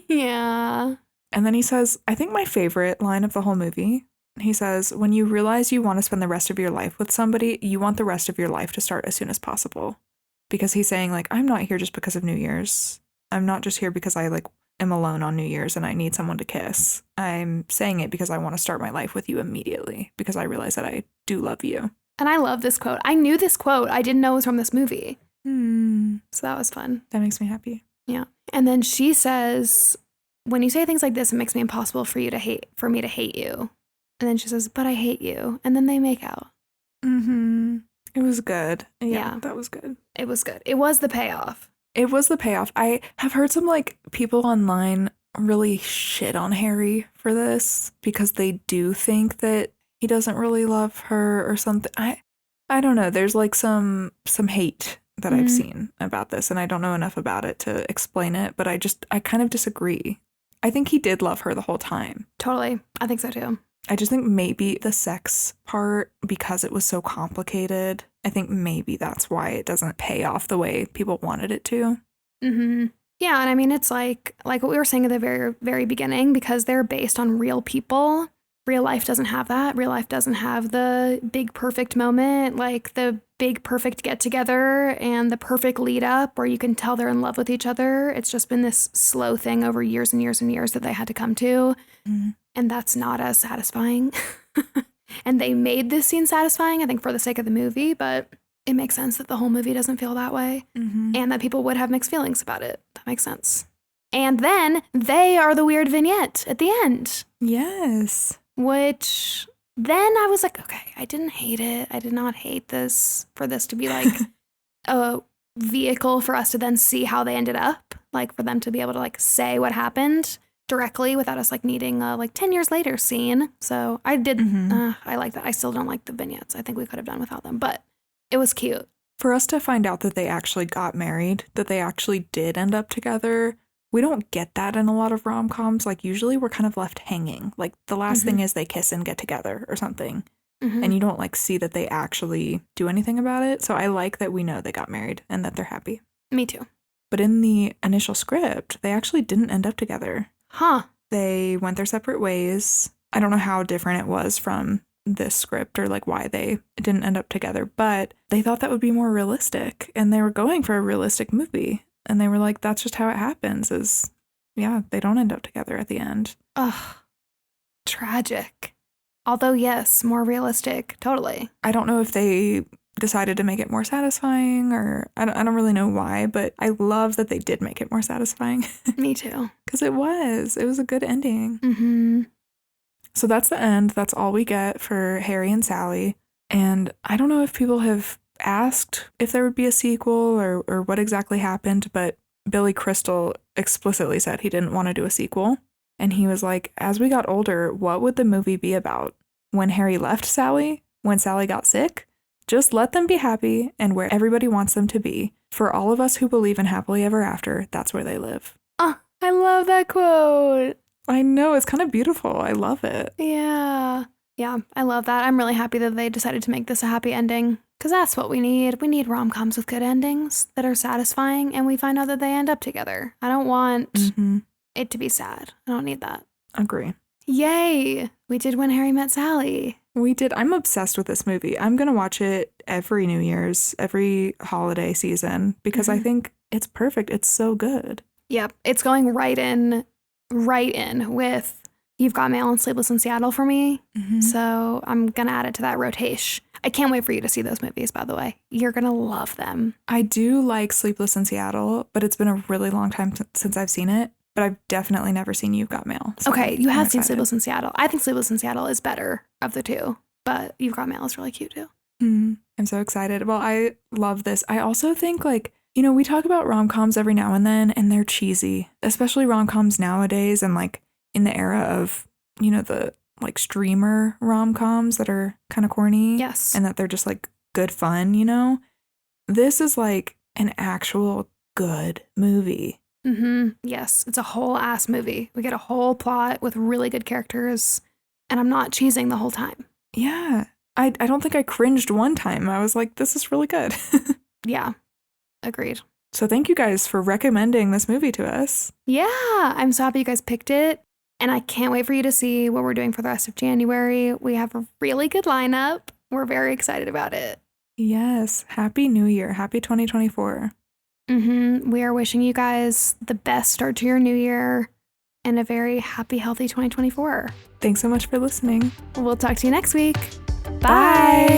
[SPEAKER 1] Yeah.
[SPEAKER 2] And then he says, I think my favorite line of the whole movie. He says, when you realize you want to spend the rest of your life with somebody, you want the rest of your life to start as soon as possible. Because he's saying like, I'm not here just because of New Year's. I'm not just here because I like am alone on New Year's and I need someone to kiss, I'm saying it because I want to start my life with you immediately because I realize that I do love you.
[SPEAKER 1] And I love this quote. I knew this quote. I didn't know it was from this movie. So that was fun.
[SPEAKER 2] That makes me happy.
[SPEAKER 1] Yeah. And then she says, when you say things like this, it makes me impossible for me to hate you. And then she says, but I hate you. And then they make out.
[SPEAKER 2] It was good.
[SPEAKER 1] Yeah.
[SPEAKER 2] That was good.
[SPEAKER 1] It was good. It was the payoff.
[SPEAKER 2] It was the payoff. I have heard some like people online really shit on Harry for this because they do think that he doesn't really love her or something. I don't know. There's like some hate that I've seen about this, and I don't know enough about it to explain it, but I kind of disagree. I think he did love her the whole time.
[SPEAKER 1] Totally. I think so too.
[SPEAKER 2] I just think maybe the sex part, because it was so complicated, I think maybe that's why it doesn't pay off the way people wanted it to.
[SPEAKER 1] Yeah, and I mean, it's like what we were saying at the very, very beginning, because they're based on real people. Real life doesn't have that. Real life doesn't have the big perfect moment, like the big perfect get together and the perfect lead up where you can tell they're in love with each other. It's just been this slow thing over years and years and years that they had to come to. And that's not as satisfying. And they made this scene satisfying, I think, for the sake of the movie, but it makes sense that the whole movie doesn't feel that way and that people would have mixed feelings about it. That makes sense. And then they are the weird vignette at the end.
[SPEAKER 2] Yes.
[SPEAKER 1] Which then I was like, okay, I didn't hate it. I did not hate this for this to be like a vehicle for us to then see how they ended up, like for them to be able to like say what happened directly without us like needing a like 10 years later scene. So I did, I like that. I still don't like the vignettes. I think we could have done without them, but it was cute.
[SPEAKER 2] For us to find out that they actually got married, that they actually did end up together, we don't get that in a lot of rom-coms. Like usually we're kind of left hanging. Like the last thing is they kiss and get together or something. And you don't like see that they actually do anything about it. So I like that we know they got married and that they're happy.
[SPEAKER 1] Me too.
[SPEAKER 2] But in the initial script, they actually didn't end up together.
[SPEAKER 1] Huh.
[SPEAKER 2] They went their separate ways. I don't know how different it was from this script or like why they didn't end up together, but they thought that would be more realistic and they were going for a realistic movie. And they were like, that's just how it happens is, yeah, they don't end up together at the end.
[SPEAKER 1] Ugh. Tragic. Although, yes, more realistic. Totally.
[SPEAKER 2] I don't know if they decided to make it more satisfying or I don't really know why, but I love that they did make it more satisfying.
[SPEAKER 1] Me too.
[SPEAKER 2] Because it was a good ending. So that's the end. That's all we get for Harry and Sally. And I don't know if people have asked if there would be a sequel or what exactly happened, but Billy Crystal explicitly said he didn't want to do a sequel. And he was like, as we got older, what would the movie be about? When Harry left Sally? When Sally got sick? Just let them be happy and where everybody wants them to be. For all of us who believe in happily ever after, that's where they live.
[SPEAKER 1] Oh, I love that quote.
[SPEAKER 2] I know, it's kind of beautiful. I love it.
[SPEAKER 1] Yeah. Yeah, I love that. I'm really happy that they decided to make this a happy ending. Because that's what we need. We need rom-coms with good endings that are satisfying, and we find out that they end up together. I don't want it to be sad. I don't need that.
[SPEAKER 2] Agree.
[SPEAKER 1] Yay! We did When Harry Met Sally.
[SPEAKER 2] We did. I'm obsessed with this movie. I'm going to watch it every New Year's, every holiday season, because I think it's perfect. It's so good.
[SPEAKER 1] Yep. It's going right in with You've Got Mail and Sleepless in Seattle for me. So I'm going to add it to that rotation. I can't wait for you to see those movies, by the way. You're going to love them.
[SPEAKER 2] I do like Sleepless in Seattle, but it's been a really long time since I've seen it. But I've definitely never seen You've Got Mail. So
[SPEAKER 1] okay, you have seen Sleepless in Seattle. I think Sleepless in Seattle is better of the two, but You've Got Mail is really cute too.
[SPEAKER 2] I'm so excited. Well, I love this. I also think like, you know, we talk about rom-coms every now and then and they're cheesy, especially rom-coms nowadays and like in the era of, you know, the like streamer rom-coms that are kind of corny.
[SPEAKER 1] Yes.
[SPEAKER 2] And that they're just like good fun, you know? This is like an actual good movie.
[SPEAKER 1] Yes, it's a whole ass movie. We get a whole plot with really good characters, and I'm not cheesing the whole time.
[SPEAKER 2] Yeah. I don't think I cringed one time. I was like, this is really good.
[SPEAKER 1] Yeah, agreed.
[SPEAKER 2] So thank you guys for recommending this movie to us.
[SPEAKER 1] Yeah, I'm so happy you guys picked it. And I can't wait for you to see what we're doing for the rest of January. We have a really good lineup. We're very excited about it.
[SPEAKER 2] Yes. Happy New Year. Happy 2024.
[SPEAKER 1] We are wishing you guys the best start to your new year and a very happy, healthy 2024.
[SPEAKER 2] Thanks so much for listening.
[SPEAKER 1] We'll talk to you next week.
[SPEAKER 2] Bye.